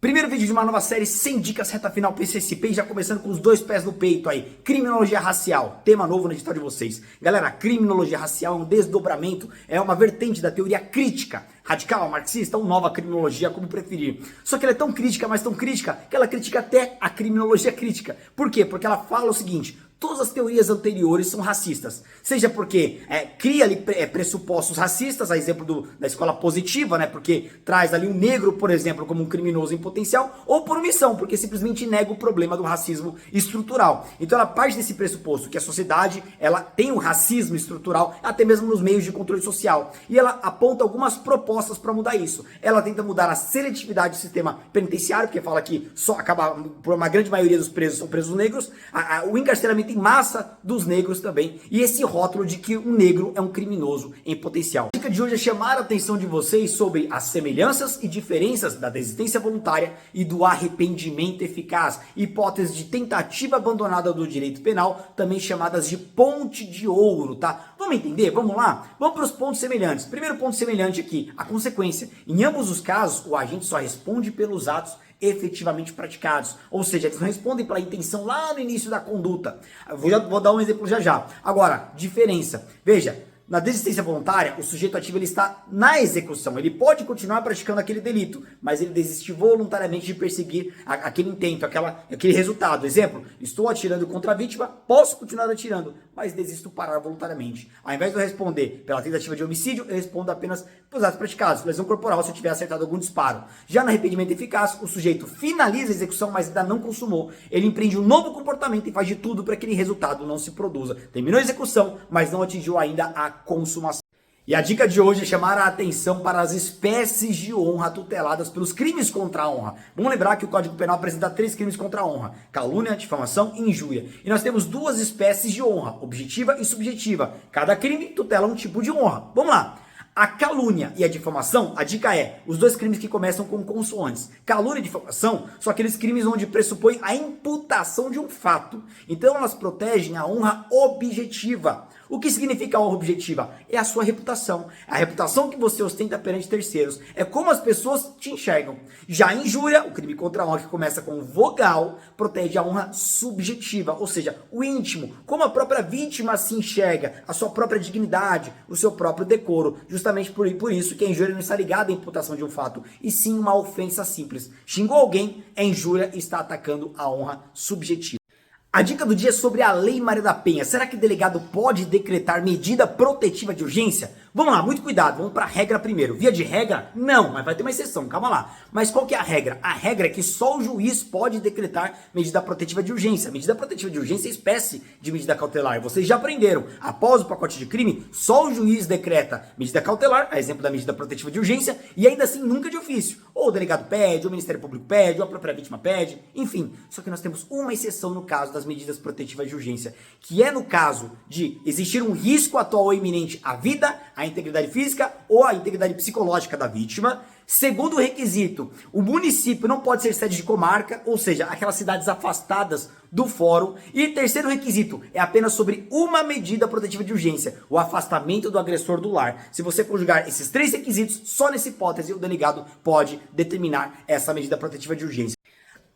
Primeiro vídeo de uma nova série sem dicas reta final PCSP, já começando com os dois pés no peito aí. Criminologia racial, tema novo no edital de vocês. Galera, criminologia racial é um desdobramento, é uma vertente da teoria crítica. Radical, marxista ou nova criminologia, como preferir. Só que ela é tão crítica, mas tão crítica, que ela critica até a criminologia crítica. Por quê? Porque ela fala o seguinte: todas as teorias anteriores são racistas. Seja porque cria ali pressupostos racistas, a exemplo da escola positiva, né? Porque traz ali um negro, por exemplo, como um criminoso em potencial, ou por omissão, porque simplesmente nega o problema do racismo estrutural. Então ela parte desse pressuposto que a sociedade ela tem um racismo estrutural, até mesmo nos meios de controle social. E ela aponta algumas propostas para mudar isso. Ela tenta mudar a seletividade do sistema penitenciário, porque fala que só acaba, por uma grande maioria dos presos são presos negros, o encarceramento em massa dos negros também, e esse rótulo de que um negro é um criminoso em potencial. A dica de hoje é chamar a atenção de vocês sobre as semelhanças e diferenças da desistência voluntária e do arrependimento eficaz, hipóteses de tentativa abandonada do direito penal, também chamadas de ponte de ouro, tá? Vamos entender? Vamos lá? Vamos para os pontos semelhantes. Primeiro ponto semelhante aqui, a consequência. Em ambos os casos, o agente só responde pelos atos efetivamente praticados, ou seja, eles não respondem pela intenção lá no início da conduta. Vou dar um exemplo já. Agora, diferença. Veja, na desistência voluntária, o sujeito ativo ele está na execução, ele pode continuar praticando aquele delito, mas ele desiste voluntariamente de perseguir aquele intento, aquele resultado. Exemplo, estou atirando contra a vítima, posso continuar atirando, mas desisto parar voluntariamente. Ao invés de eu responder pela tentativa de homicídio, eu respondo apenas pelos atos praticados, lesão corporal se eu tiver acertado algum disparo. Já no arrependimento eficaz, o sujeito finaliza a execução, mas ainda não consumou. Ele empreende um novo comportamento e faz de tudo para que aquele resultado não se produza. Terminou a execução, mas não atingiu ainda a consumação. E a dica de hoje é chamar a atenção para as espécies de honra tuteladas pelos crimes contra a honra. Vamos lembrar que o Código Penal apresenta 3 crimes contra a honra: calúnia, difamação e injúria. E nós temos 2 espécies de honra, objetiva e subjetiva. Cada crime tutela um tipo de honra. Vamos lá. A calúnia e a difamação, a dica é, os 2 crimes que começam com consoantes. Calúnia e difamação são aqueles crimes onde pressupõe a imputação de um fato. Então elas protegem a honra objetiva. O que significa a honra objetiva? É a sua reputação. A reputação que você ostenta perante terceiros. É como as pessoas te enxergam. Já a injúria, o crime contra a honra que começa com vogal, protege a honra subjetiva, ou seja, o íntimo, como a própria vítima se enxerga, a sua própria dignidade, o seu próprio decoro. Justamente por isso que a injúria não está ligada à imputação de um fato, e sim uma ofensa simples. Xingou alguém, é injúria e está atacando a honra subjetiva. A dica do dia é sobre a Lei Maria da Penha. Será que o delegado pode decretar medida protetiva de urgência? Vamos lá, muito cuidado, vamos para a regra primeiro. Via de regra, não, mas vai ter uma exceção, calma lá. Mas qual que é a regra? A regra é que só o juiz pode decretar medida protetiva de urgência. Medida protetiva de urgência é espécie de medida cautelar. Vocês já aprenderam, após o pacote de crime, só o juiz decreta medida cautelar, a exemplo da medida protetiva de urgência, e ainda assim nunca de ofício. Ou o delegado pede, ou o Ministério Público pede, ou a própria vítima pede, enfim. Só que nós temos uma exceção no caso das medidas protetivas de urgência, que é no caso de existir um risco atual ou iminente à vida, à integridade física ou à integridade psicológica da vítima. Segundo requisito, o município não pode ser sede de comarca, ou seja, aquelas cidades afastadas do fórum. E terceiro requisito, é apenas sobre uma medida protetiva de urgência, o afastamento do agressor do lar. Se você conjugar esses 3 requisitos, só nessa hipótese o delegado pode determinar essa medida protetiva de urgência.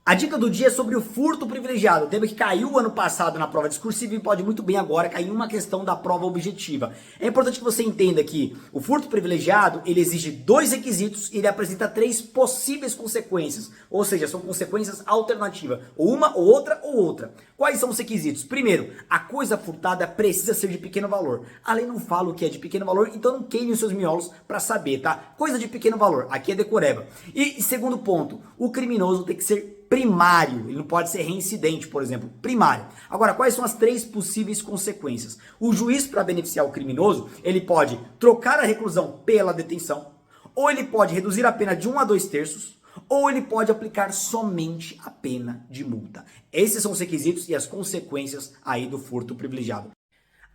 A dica do dia é sobre o furto privilegiado, tema que caiu ano passado na prova discursiva e pode muito bem agora cair em uma questão da prova objetiva. É importante que você entenda que o furto privilegiado, ele exige 2 requisitos e ele apresenta 3 possíveis consequências, ou seja, são consequências alternativas, ou uma, ou outra, ou outra. Quais são os requisitos? Primeiro, a coisa furtada precisa ser de pequeno valor. A lei não fala o que é de pequeno valor, então não queime os seus miolos para saber, tá? Coisa de pequeno valor, aqui é decoreba. E segundo ponto, o criminoso tem que ser primário, ele não pode ser reincidente, por exemplo, primário. Agora, quais são as 3 possíveis consequências? O juiz, para beneficiar o criminoso, ele pode trocar a reclusão pela detenção, ou ele pode reduzir a pena de 1 a 2 terços, ou ele pode aplicar somente a pena de multa. Esses são os requisitos e as consequências aí do furto privilegiado.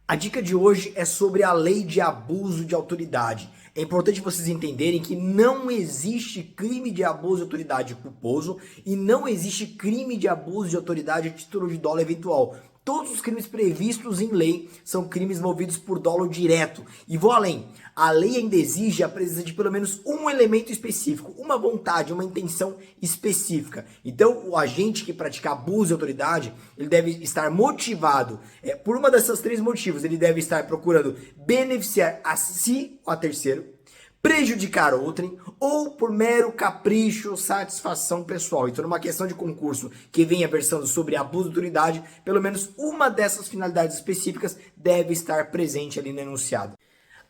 A dica de hoje é sobre a lei de abuso de autoridade. É importante vocês entenderem que não existe crime de abuso de autoridade culposo e não existe crime de abuso de autoridade a título de dolo eventual. todos os crimes previstos em lei são crimes movidos por dolo direto. E vou além, a lei ainda exige a presença de pelo menos um elemento específico, uma vontade, uma intenção específica. Então, o agente que praticar abuso de autoridade, ele deve estar motivado, por uma dessas três motivos, ele deve estar procurando beneficiar a si ou a terceiro, prejudicar outrem ou por mero capricho, satisfação pessoal. Então, numa questão de concurso que venha versando sobre abuso de autoridade, pelo menos uma dessas finalidades específicas deve estar presente ali no enunciado.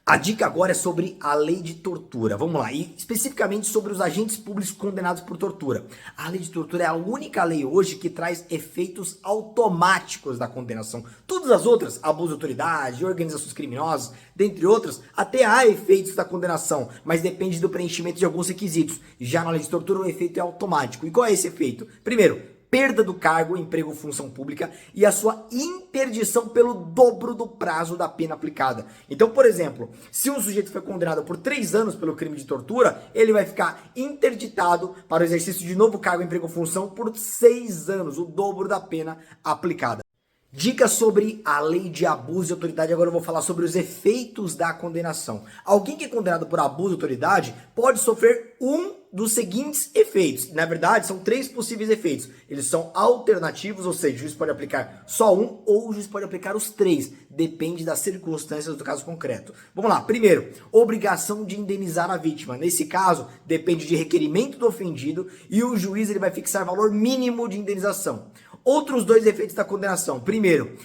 A dica agora é sobre a lei de tortura. Vamos lá, e especificamente sobre os agentes públicos condenados por tortura. A lei de tortura é a única lei hoje que traz efeitos automáticos da condenação. Todas as outras, abuso de autoridade, organizações criminosas, dentre outras, até há efeitos da condenação, mas depende do preenchimento de alguns requisitos. Já na lei de tortura o efeito é automático. E qual é esse efeito? Primeiro, perda do cargo, emprego ou função pública e a sua interdição pelo dobro do prazo da pena aplicada. Então, por exemplo, se um sujeito foi condenado por 3 anos pelo crime de tortura, ele vai ficar interditado para o exercício de novo cargo, emprego ou função por 6 anos, o dobro da pena aplicada. Dicas sobre a lei de abuso de autoridade. Agora eu vou falar sobre os efeitos da condenação. Alguém que é condenado por abuso de autoridade pode sofrer um dos seguintes efeitos. Na verdade, são 3 possíveis efeitos. Eles são alternativos, ou seja, o juiz pode aplicar só um ou o juiz pode aplicar os 3. Depende das circunstâncias do caso concreto. Vamos lá. Primeiro, obrigação de indenizar a vítima. Nesse caso, depende de requerimento do ofendido e o juiz ele vai fixar valor mínimo de indenização. Outros 2 efeitos da condenação. Primeiro,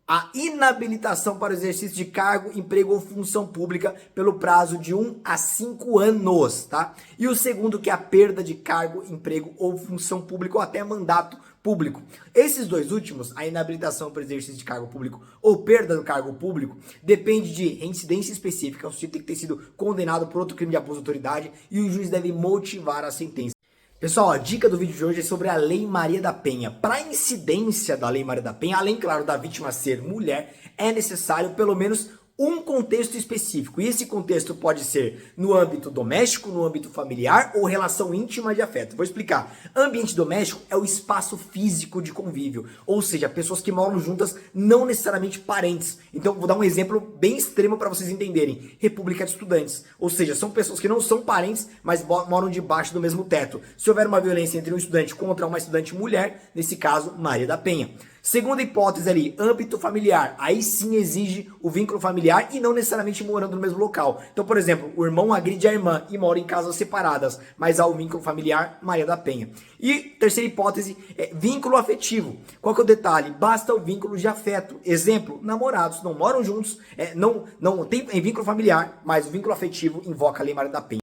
a inabilitação para o exercício de cargo, emprego ou função pública pelo prazo de 1 a 5 anos, tá? E o segundo, que é a perda de cargo, emprego ou função pública ou até mandato público. Esses 2 últimos, a inabilitação para o exercício de cargo público ou perda do cargo público, depende de reincidência específica. O sujeito tem que ter sido condenado por outro crime de abuso de autoridade e o juiz deve motivar a sentença. Pessoal, a dica do vídeo de hoje é sobre a Lei Maria da Penha. Para incidência da Lei Maria da Penha, além, claro, da vítima ser mulher, é necessário pelo menos um contexto específico. E esse contexto pode ser no âmbito doméstico, no âmbito familiar ou relação íntima de afeto. Vou explicar. Ambiente doméstico é o espaço físico de convívio, ou seja, pessoas que moram juntas, não necessariamente parentes. Então, vou dar um exemplo bem extremo para vocês entenderem. República de estudantes, ou seja, são pessoas que não são parentes, mas moram debaixo do mesmo teto. Se houver uma violência entre um estudante contra uma estudante mulher, nesse caso, Maria da Penha. Segunda hipótese ali, âmbito familiar. Aí sim exige o vínculo familiar e não necessariamente morando no mesmo local. Então, por exemplo, o irmão agride a irmã e mora em casas separadas, mas há o vínculo familiar, Maria da Penha. E terceira hipótese é vínculo afetivo. Qual que é o detalhe? Basta o vínculo de afeto. Exemplo, namorados não moram juntos, não tem vínculo familiar, mas o vínculo afetivo invoca a Lei Maria da Penha.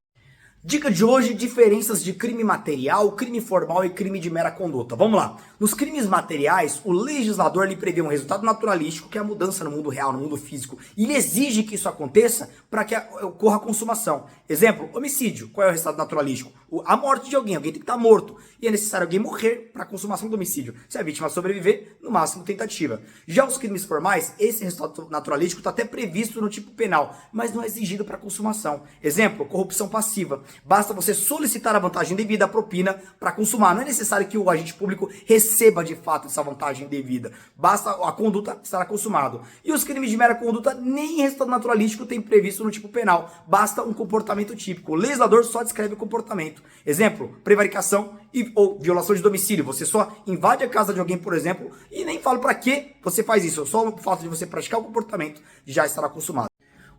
Dica de hoje, diferenças de crime material, crime formal e crime de mera conduta. Vamos lá. Nos crimes materiais, o legislador lhe prevê um resultado naturalístico, que é a mudança no mundo real, no mundo físico. E ele exige que isso aconteça para que ocorra a consumação. Exemplo, homicídio. Qual é o resultado naturalístico? A morte de alguém. Alguém tem que estar morto. E é necessário alguém morrer para a consumação do homicídio. Se a vítima sobreviver, no máximo tentativa. Já os crimes formais, esse resultado naturalístico está até previsto no tipo penal, mas não é exigido para consumação. Exemplo, corrupção passiva. Basta você solicitar a vantagem devida, a propina, para consumar. Não é necessário que o agente público receba de fato essa vantagem devida. Basta a conduta estar consumado. E os crimes de mera conduta, nem resultado naturalístico tem previsto no tipo penal. Basta um comportamento típico. O legislador só descreve o comportamento. Exemplo, prevaricação ou violação de domicílio. Você só invade a casa de alguém, por exemplo, e nem fala para que você faz isso. Só o fato de você praticar o comportamento já estará consumado.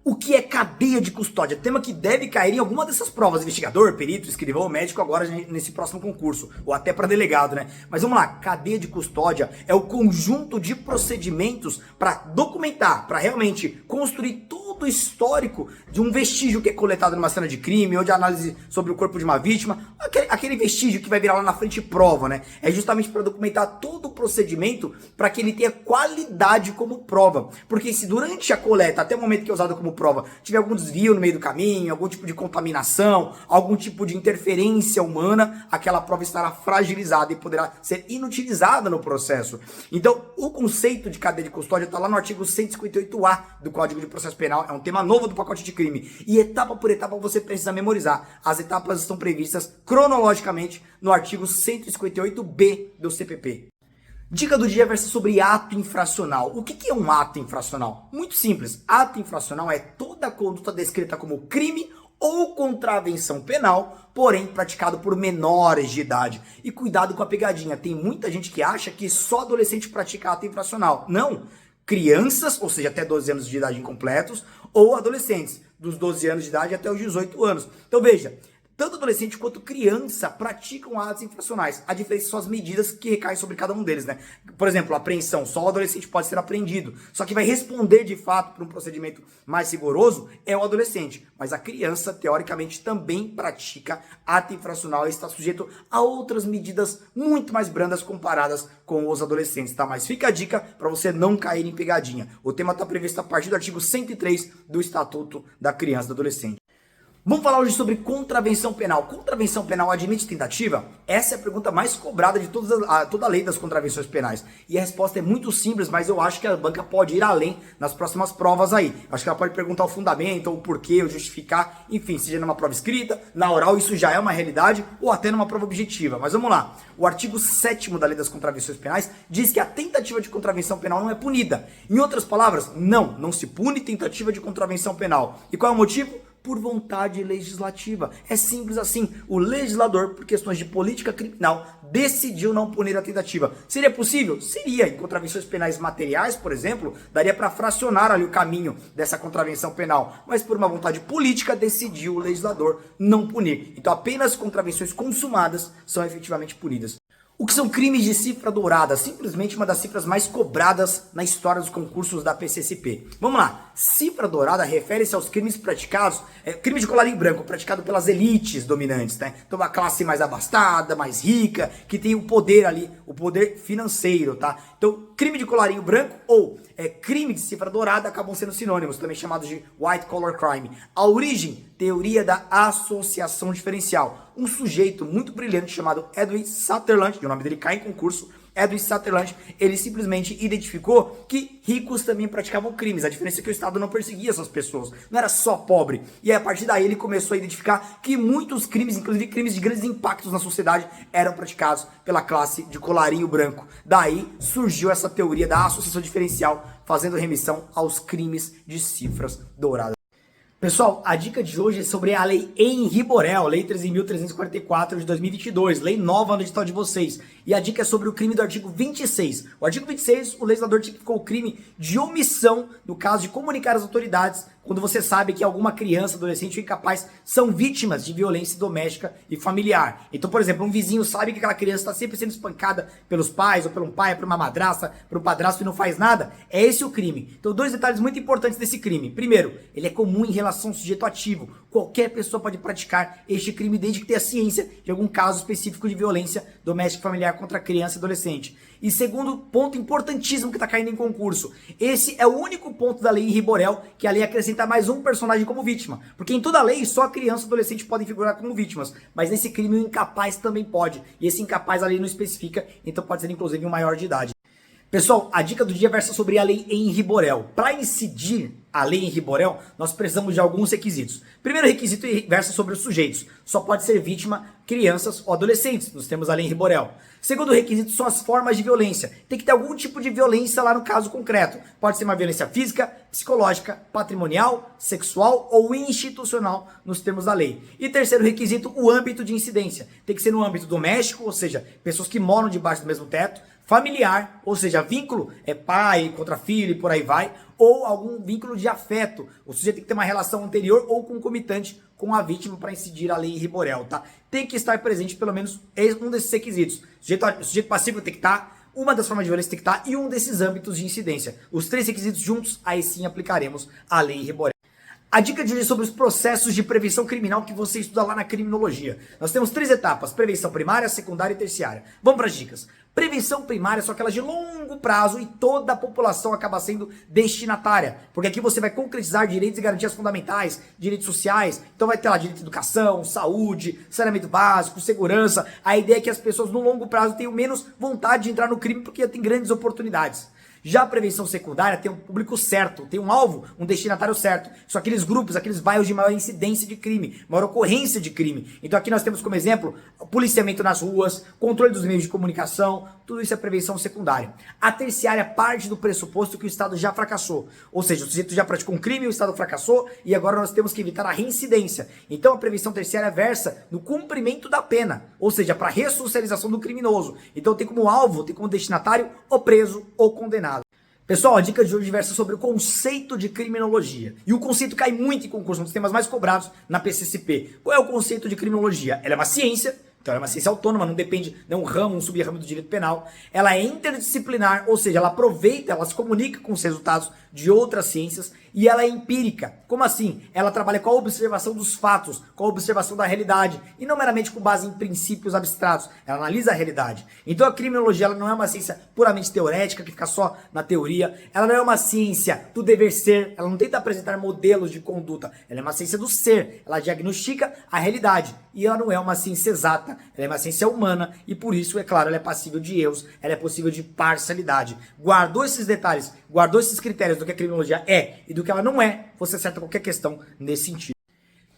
O que é cadeia de custódia? Tema que deve cair em alguma dessas provas. Investigador, perito, escrivão, médico, agora nesse próximo concurso. Ou até para delegado, né? Mas vamos lá. Cadeia de custódia é o conjunto de procedimentos para documentar, para realmente construir todo o histórico de um vestígio que é coletado numa cena de crime ou de análise sobre o corpo de uma vítima. Aquele vestígio que vai virar lá na frente prova, né? É justamente para documentar todo o procedimento para que ele tenha qualidade como prova. Porque se durante a coleta, até o momento que é usado como prova, tiver algum desvio no meio do caminho, algum tipo de contaminação, algum tipo de interferência humana, aquela prova estará fragilizada e poderá ser inutilizada no processo. Então, o conceito de cadeia de custódia está lá no artigo 158A do Código de Processo Penal, é um tema novo do pacote de crime. E etapa por etapa você precisa memorizar. As etapas estão previstas cronologicamente no artigo 158B do CPP. Dica do dia versa sobre ato infracional. O que é um ato infracional? Muito simples. Ato infracional é toda conduta descrita como crime ou contravenção penal, porém praticado por menores de idade. E cuidado com a pegadinha. Tem muita gente que acha que só adolescente pratica ato infracional. Não. Crianças, ou seja, até 12 anos de idade incompletos, ou adolescentes, dos 12 anos de idade até os 18 anos. Então veja, tanto adolescente quanto criança praticam atos infracionais. A diferença são as medidas que recaem sobre cada um deles, né? Por exemplo, a apreensão. Só o adolescente pode ser apreendido. Só que vai responder de fato por um procedimento mais rigoroso é o adolescente. Mas a criança, teoricamente, também pratica ato infracional e está sujeito a outras medidas muito mais brandas comparadas com os adolescentes, tá? Mas fica a dica para você não cair em pegadinha. O tema está previsto a partir do artigo 103 do Estatuto da Criança e do Adolescente. Vamos falar hoje sobre contravenção penal. Contravenção penal admite tentativa? Essa é a pergunta mais cobrada de toda a lei das contravenções penais. E a resposta é muito simples, mas eu acho que a banca pode ir além nas próximas provas aí. Acho que ela pode perguntar o fundamento, ou o porquê, ou justificar, enfim, seja numa prova escrita, na oral isso já é uma realidade, ou até numa prova objetiva. Mas vamos lá. O artigo 7º da lei das contravenções penais diz que a tentativa de contravenção penal não é punida. Em outras palavras, não se pune tentativa de contravenção penal. E qual é o motivo? Por vontade legislativa. É simples assim. O legislador, por questões de política criminal, decidiu não punir a tentativa. Seria possível? Seria. Em contravenções penais materiais, por exemplo, daria para fracionar ali o caminho dessa contravenção penal. Mas por uma vontade política, decidiu o legislador não punir. Então apenas contravenções consumadas são efetivamente punidas. O que são crimes de cifra dourada? Simplesmente uma das cifras mais cobradas na história dos concursos da PCSP. Vamos lá. Cifra dourada refere-se aos crimes praticados, crime de colarinho branco, praticado pelas elites dominantes, né? Então a classe mais abastada, mais rica, que tem o poder ali, o poder financeiro, tá? Então crime de colarinho branco ou crime de cifra dourada acabam sendo sinônimos, também chamados de white collar crime. A origem, teoria da associação diferencial. Um sujeito muito brilhante chamado Edwin Sutherland, o nome dele cai em concurso, Edwin Sutherland, ele simplesmente identificou que ricos também praticavam crimes. A diferença é que o Estado não perseguia essas pessoas, não era só pobre. E aí, a partir daí ele começou a identificar que muitos crimes, inclusive crimes de grandes impactos na sociedade, eram praticados pela classe de colarinho branco. Daí surgiu essa teoria da associação diferencial, fazendo remissão aos crimes de cifras douradas. Pessoal, a dica de hoje é sobre a Lei Henri Borel, Lei 13.344 de 2022, lei nova no edital de vocês. E a dica é sobre o crime do artigo 26. O artigo 26, o legislador tipificou o crime de omissão no caso de comunicar às autoridades quando você sabe que alguma criança, adolescente ou incapaz são vítimas de violência doméstica e familiar. Então, por exemplo, um vizinho sabe que aquela criança está sempre sendo espancada pelos pais, ou por um pai, por uma madrasta, por um padrasto e não faz nada. É esse o crime. Então, dois detalhes muito importantes desse crime. Primeiro, ele é comum em relação ao sujeito ativo. Qualquer pessoa pode praticar este crime desde que tenha ciência de algum caso específico de violência doméstica e familiar contra criança e adolescente. E segundo ponto importantíssimo que está caindo em concurso, esse é o único ponto da lei Henri Borel que a lei acrescenta mais um personagem como vítima. Porque em toda a lei só criança e adolescente podem figurar como vítimas, mas nesse crime o incapaz também pode. E esse incapaz a lei não especifica, então pode ser inclusive um maior de idade. Pessoal, a dica do dia versa sobre a lei Henri Borel. Para incidir a lei Henri Borel, nós precisamos de alguns requisitos. Primeiro requisito versa sobre os sujeitos. Só pode ser vítima crianças ou adolescentes. Nós temos a lei Henri Borel. Segundo requisito são as formas de violência. Tem que ter algum tipo de violência lá no caso concreto. Pode ser uma violência física, psicológica, patrimonial, sexual ou institucional nos termos da lei. E terceiro requisito, o âmbito de incidência. Tem que ser no âmbito doméstico, ou seja, pessoas que moram debaixo do mesmo teto, familiar, ou seja, vínculo é pai contra filho e por aí vai, ou algum vínculo de afeto. O sujeito tem que ter uma relação anterior ou concomitante com a vítima para incidir a lei Henri Borel, tá? Tem que estar presente pelo menos um desses requisitos. O sujeito passivo tem que estar, uma das formas de violência tem que estar e um desses âmbitos de incidência. Os três requisitos juntos, aí sim aplicaremos a lei Henri Borel. A dica de hoje é sobre os processos de prevenção criminal que você estuda lá na criminologia. Nós temos 3 etapas: prevenção primária, secundária e terciária. Vamos para as dicas. Prevenção primária são aquelas de longo prazo e toda a população acaba sendo destinatária. Porque aqui você vai concretizar direitos e garantias fundamentais, direitos sociais. Então vai ter lá direito à educação, saúde, saneamento básico, segurança. A ideia é que as pessoas no longo prazo tenham menos vontade de entrar no crime porque tem grandes oportunidades. Já a prevenção secundária tem um público certo, tem um alvo, um destinatário certo. São aqueles grupos, aqueles bairros de maior incidência de crime, maior ocorrência de crime. Então aqui nós temos como exemplo policiamento nas ruas, controle dos meios de comunicação, tudo isso é prevenção secundária. A terciária parte do pressuposto que o Estado já fracassou. Ou seja, o sujeito já praticou um crime, o Estado fracassou e agora nós temos que evitar a reincidência. Então a prevenção terciária versa no cumprimento da pena, ou seja, para a ressocialização do criminoso. Então tem como alvo, tem como destinatário o preso ou condenado. Pessoal, a dica de hoje versa sobre o conceito de criminologia. E o conceito cai muito em concurso, um dos temas mais cobrados na PCCP. Qual é o conceito de criminologia? Ela é uma ciência, então ela é uma ciência autônoma, não depende de um ramo, um sub-ramo do direito penal. Ela é interdisciplinar, ou seja, ela aproveita, ela se comunica com os resultados de outras ciências e ela é empírica. Como assim? Ela trabalha com a observação dos fatos, com a observação da realidade e não meramente com base em princípios abstratos. Ela analisa a realidade. Então a criminologia ela não é uma ciência puramente teorética que fica só na teoria. Ela não é uma ciência do dever ser. Ela não tenta apresentar modelos de conduta. Ela é uma ciência do ser. Ela diagnostica a realidade e ela não é uma ciência exata. Ela é uma ciência humana e por isso, é claro, ela é passível de erros. Ela é possível de parcialidade. Guardou esses detalhes, guardou esses critérios do que a criminologia é e do que ela não é, você acerta qualquer questão nesse sentido.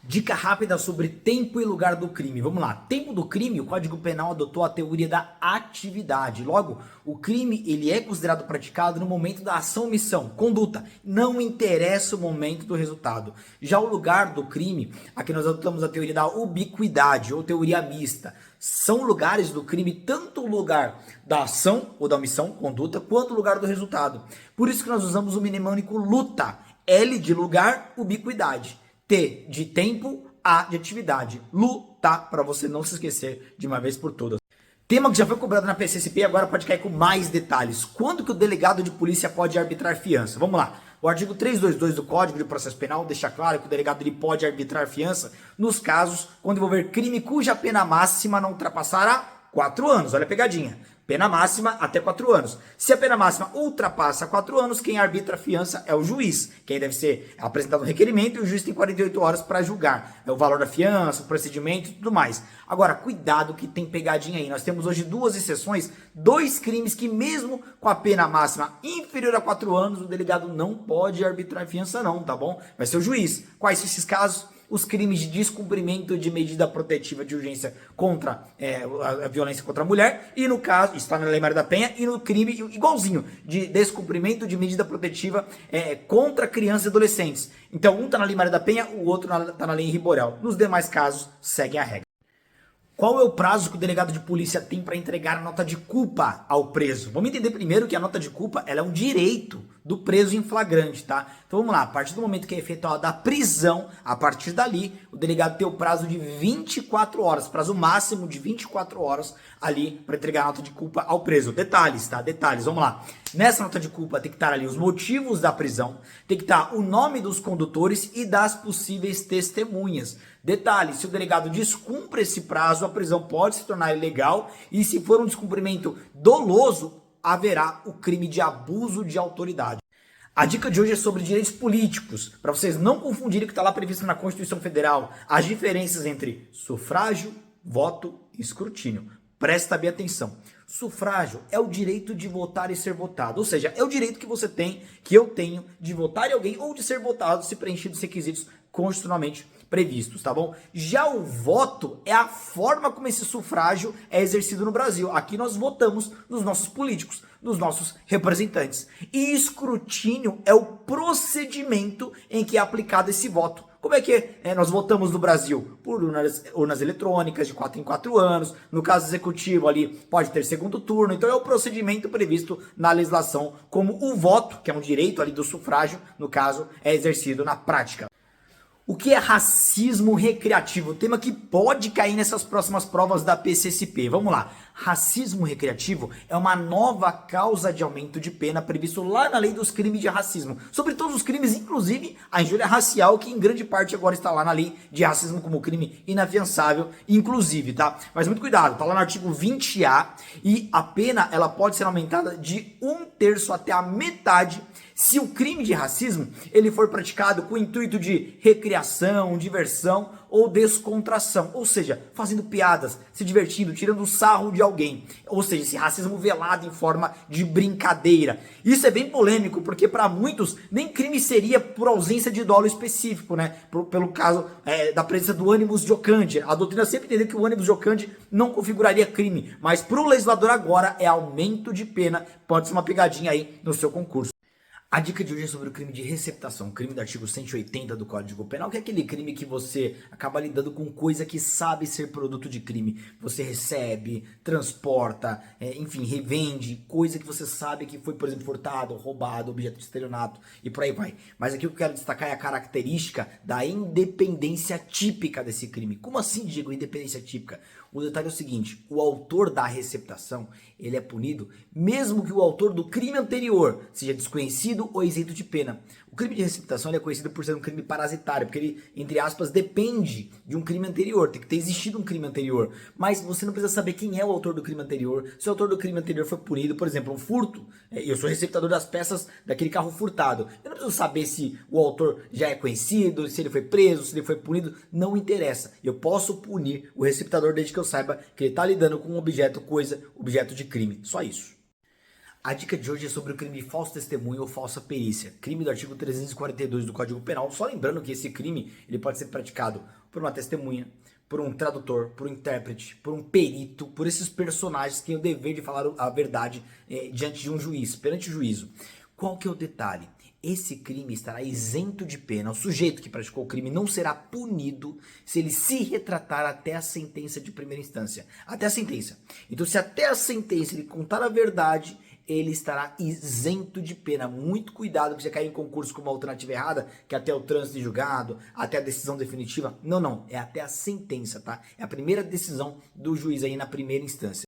Dica rápida sobre tempo e lugar do crime. Vamos lá. Tempo do crime, o Código Penal adotou a teoria da atividade. Logo, o crime ele é considerado praticado no momento da ação-omissão, conduta. Não interessa o momento do resultado. Já o lugar do crime, aqui nós adotamos a teoria da ubiquidade ou teoria mista. São lugares do crime, tanto o lugar da ação ou da omissão, conduta, quanto o lugar do resultado. Por isso que nós usamos o mnemônico luta. L de lugar, ubiquidade. T de tempo, A de atividade. Lutar, para você não se esquecer de uma vez por todas. Tema que já foi cobrado na PCCP e agora pode cair com mais detalhes. Quando que o delegado de polícia pode arbitrar fiança? Vamos lá. O artigo 322 do Código de Processo Penal deixa claro que o delegado ele pode arbitrar fiança nos casos quando envolver crime cuja pena máxima não ultrapassará 4 anos. Olha a pegadinha. Pena máxima até 4 anos. Se a pena máxima ultrapassa 4 anos, quem arbitra a fiança é o juiz. Quem deve ser apresentado um requerimento e o juiz tem 48 horas para julgar. É o valor da fiança, o procedimento e tudo mais. Agora, cuidado que tem pegadinha aí. Nós temos hoje 2 exceções, 2 crimes que mesmo com a pena máxima inferior a 4 anos, o delegado não pode arbitrar fiança não, tá bom? Vai ser o juiz. Quais são esses casos? Os crimes de descumprimento de medida protetiva de urgência contra a violência contra a mulher e no caso, está na Lei Maria da Penha, e no crime igualzinho de descumprimento de medida protetiva contra crianças e adolescentes. Então um está na Lei Maria da Penha, o outro está na Lei Henri Borel. Nos demais casos, seguem a regra. Qual é o prazo que o delegado de polícia tem para entregar a nota de culpa ao preso? Vamos entender primeiro que a nota de culpa ela é um direito do preso em flagrante, tá? Então vamos lá, a partir do momento que é efetuada a prisão, a partir dali, o delegado tem o prazo de 24 horas, prazo máximo de 24 horas ali para entregar a nota de culpa ao preso. Detalhes, tá? Detalhes, vamos lá. Nessa nota de culpa tem que estar ali os motivos da prisão, tem que estar o nome dos condutores e das possíveis testemunhas. Detalhe, se o delegado descumpre esse prazo, a prisão pode se tornar ilegal e se for um descumprimento doloso, haverá o crime de abuso de autoridade. A dica de hoje é sobre direitos políticos, para vocês não confundirem o que está lá previsto na Constituição Federal, as diferenças entre sufrágio, voto e escrutínio. Presta bem atenção. Sufrágio é o direito de votar e ser votado, ou seja, é o direito que você tem, que eu tenho, de votar em alguém ou de ser votado se preenchidos os requisitos constitucionalmente previstos, tá bom? Já o voto é a forma como esse sufrágio é exercido no Brasil. Aqui nós votamos nos nossos políticos, nos nossos representantes. E escrutínio é o procedimento em que é aplicado esse voto. Como é que nós votamos no Brasil? Por urnas eletrônicas de 4 em 4 anos. No caso executivo ali pode ter segundo turno. Então é o procedimento previsto na legislação como o voto, que é um direito ali do sufrágio, no caso, é exercido na prática. O que é racismo recreativo? Tema que pode cair nessas próximas provas da PCCP. Vamos lá. Racismo recreativo é uma nova causa de aumento de pena previsto lá na lei dos crimes de racismo. Sobre todos os crimes, inclusive a injúria racial, que em grande parte agora está lá na lei de racismo como crime inafiançável, inclusive, tá? Mas muito cuidado, tá lá no artigo 20A e a pena ela pode ser aumentada de 1/3 até a metade Se o crime de racismo ele for praticado com o intuito de recreação, diversão ou descontração, ou seja, fazendo piadas, se divertindo, tirando sarro de alguém, ou seja, esse racismo velado em forma de brincadeira. Isso é bem polêmico, porque para muitos nem crime seria por ausência de dolo específico, né? Pelo caso da presença do animus jucandi. A doutrina sempre entendeu que o animus jucandi não configuraria crime, mas para o legislador agora é aumento de pena, pode ser uma pegadinha aí no seu concurso. A dica de hoje é sobre o crime de receptação, crime do artigo 180 do Código Penal, que é aquele crime que você acaba lidando com coisa que sabe ser produto de crime. Você recebe, transporta, enfim, revende, coisa que você sabe que foi, por exemplo, furtado, roubado, objeto de estelionato e por aí vai. Mas aqui o que eu quero destacar é a característica da independência típica desse crime. Como assim, digo, independência típica? O detalhe é o seguinte, o autor da receptação, ele é punido mesmo que o autor do crime anterior seja desconhecido ou isento de pena. O crime de receptação ele é conhecido por ser um crime parasitário, porque ele, entre aspas, depende de um crime anterior, tem que ter existido um crime anterior. Mas você não precisa saber quem é o autor do crime anterior. Se o autor do crime anterior foi punido, por exemplo, um furto, eu sou receptador das peças daquele carro furtado. Eu não preciso saber se o autor já é conhecido, se ele foi preso, se ele foi punido, não interessa. Eu posso punir o receptador desde que eu saiba que ele está lidando com um objeto, coisa, objeto de crime. Só isso. A dica de hoje é sobre o crime de falso testemunho ou falsa perícia, crime do artigo 342 do Código Penal. Só lembrando que esse crime ele pode ser praticado por uma testemunha, por um tradutor, por um intérprete, por um perito, por esses personagens que têm o dever de falar a verdade diante de um juiz, perante o juízo. Qual que é o detalhe? Esse crime estará isento de pena. O sujeito que praticou o crime não será punido se ele se retratar até a sentença de primeira instância. Até a sentença. Então, se até a sentença ele contar a verdade, ele estará isento de pena. Muito cuidado que você cair em concurso com uma alternativa errada, que é até o trânsito de julgado, até a decisão definitiva. Não, não. É até a sentença, tá? É a primeira decisão do juiz aí na primeira instância.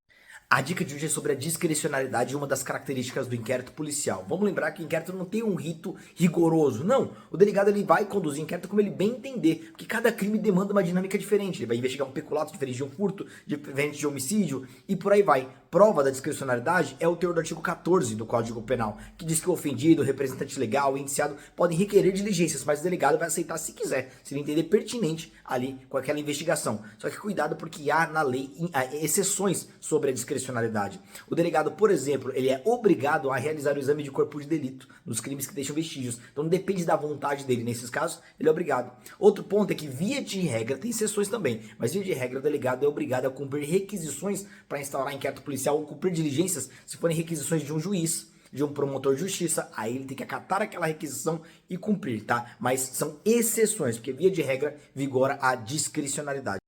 A dica de hoje é sobre a discricionariedade, uma das características do inquérito policial. Vamos lembrar que o inquérito não tem um rito rigoroso, não. O delegado ele vai conduzir o inquérito como ele bem entender, porque cada crime demanda uma dinâmica diferente. Ele vai investigar um peculato diferente de um furto, diferente de homicídio e por aí vai. Prova da discricionariedade é o teor do artigo 14 do Código Penal, que diz que o ofendido, o representante legal, o indiciado podem requerer diligências, mas o delegado vai aceitar se quiser, se ele entender pertinente ali com aquela investigação. Só que cuidado porque há na lei exceções sobre a discricionariedade. O delegado, por exemplo, ele é obrigado a realizar o exame de corpo de delito nos crimes que deixam vestígios. Então não depende da vontade dele. Nesses casos, ele é obrigado. Outro ponto é que, via de regra, tem exceções também, mas via de regra o delegado é obrigado a cumprir requisições para instaurar inquérito policial ou cumprir diligências se forem requisições de um juiz, de um promotor de justiça. Aí ele tem que acatar aquela requisição e cumprir, tá? Mas são exceções, porque via de regra vigora a discricionariedade.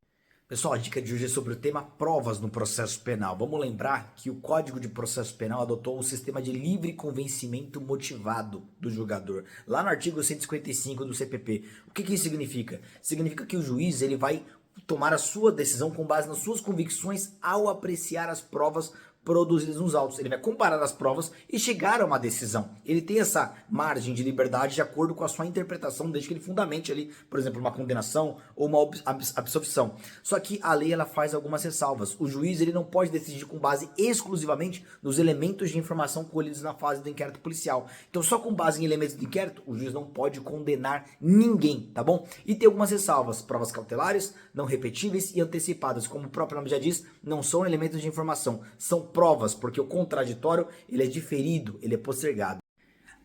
Pessoal, a dica de hoje é sobre o tema provas no processo penal. Vamos lembrar que o Código de Processo Penal adotou o sistema de livre convencimento motivado do julgador. Lá no artigo 155 do CPP. O que isso significa? Significa que o juiz ele vai tomar a sua decisão com base nas suas convicções ao apreciar as provas produzidas nos autos. Ele vai comparar as provas e chegar a uma decisão. Ele tem essa margem de liberdade de acordo com a sua interpretação, desde que ele fundamente ali, por exemplo, uma condenação ou uma absolvição. Só que a lei ela faz algumas ressalvas. O juiz ele não pode decidir com base exclusivamente nos elementos de informação colhidos na fase do inquérito policial. Então, só com base em elementos do inquérito, o juiz não pode condenar ninguém, tá bom? E tem algumas ressalvas. Provas cautelares, não repetíveis e antecipadas. Como o próprio nome já diz, não são elementos de informação, são provas, porque o contraditório ele é diferido, ele é postergado.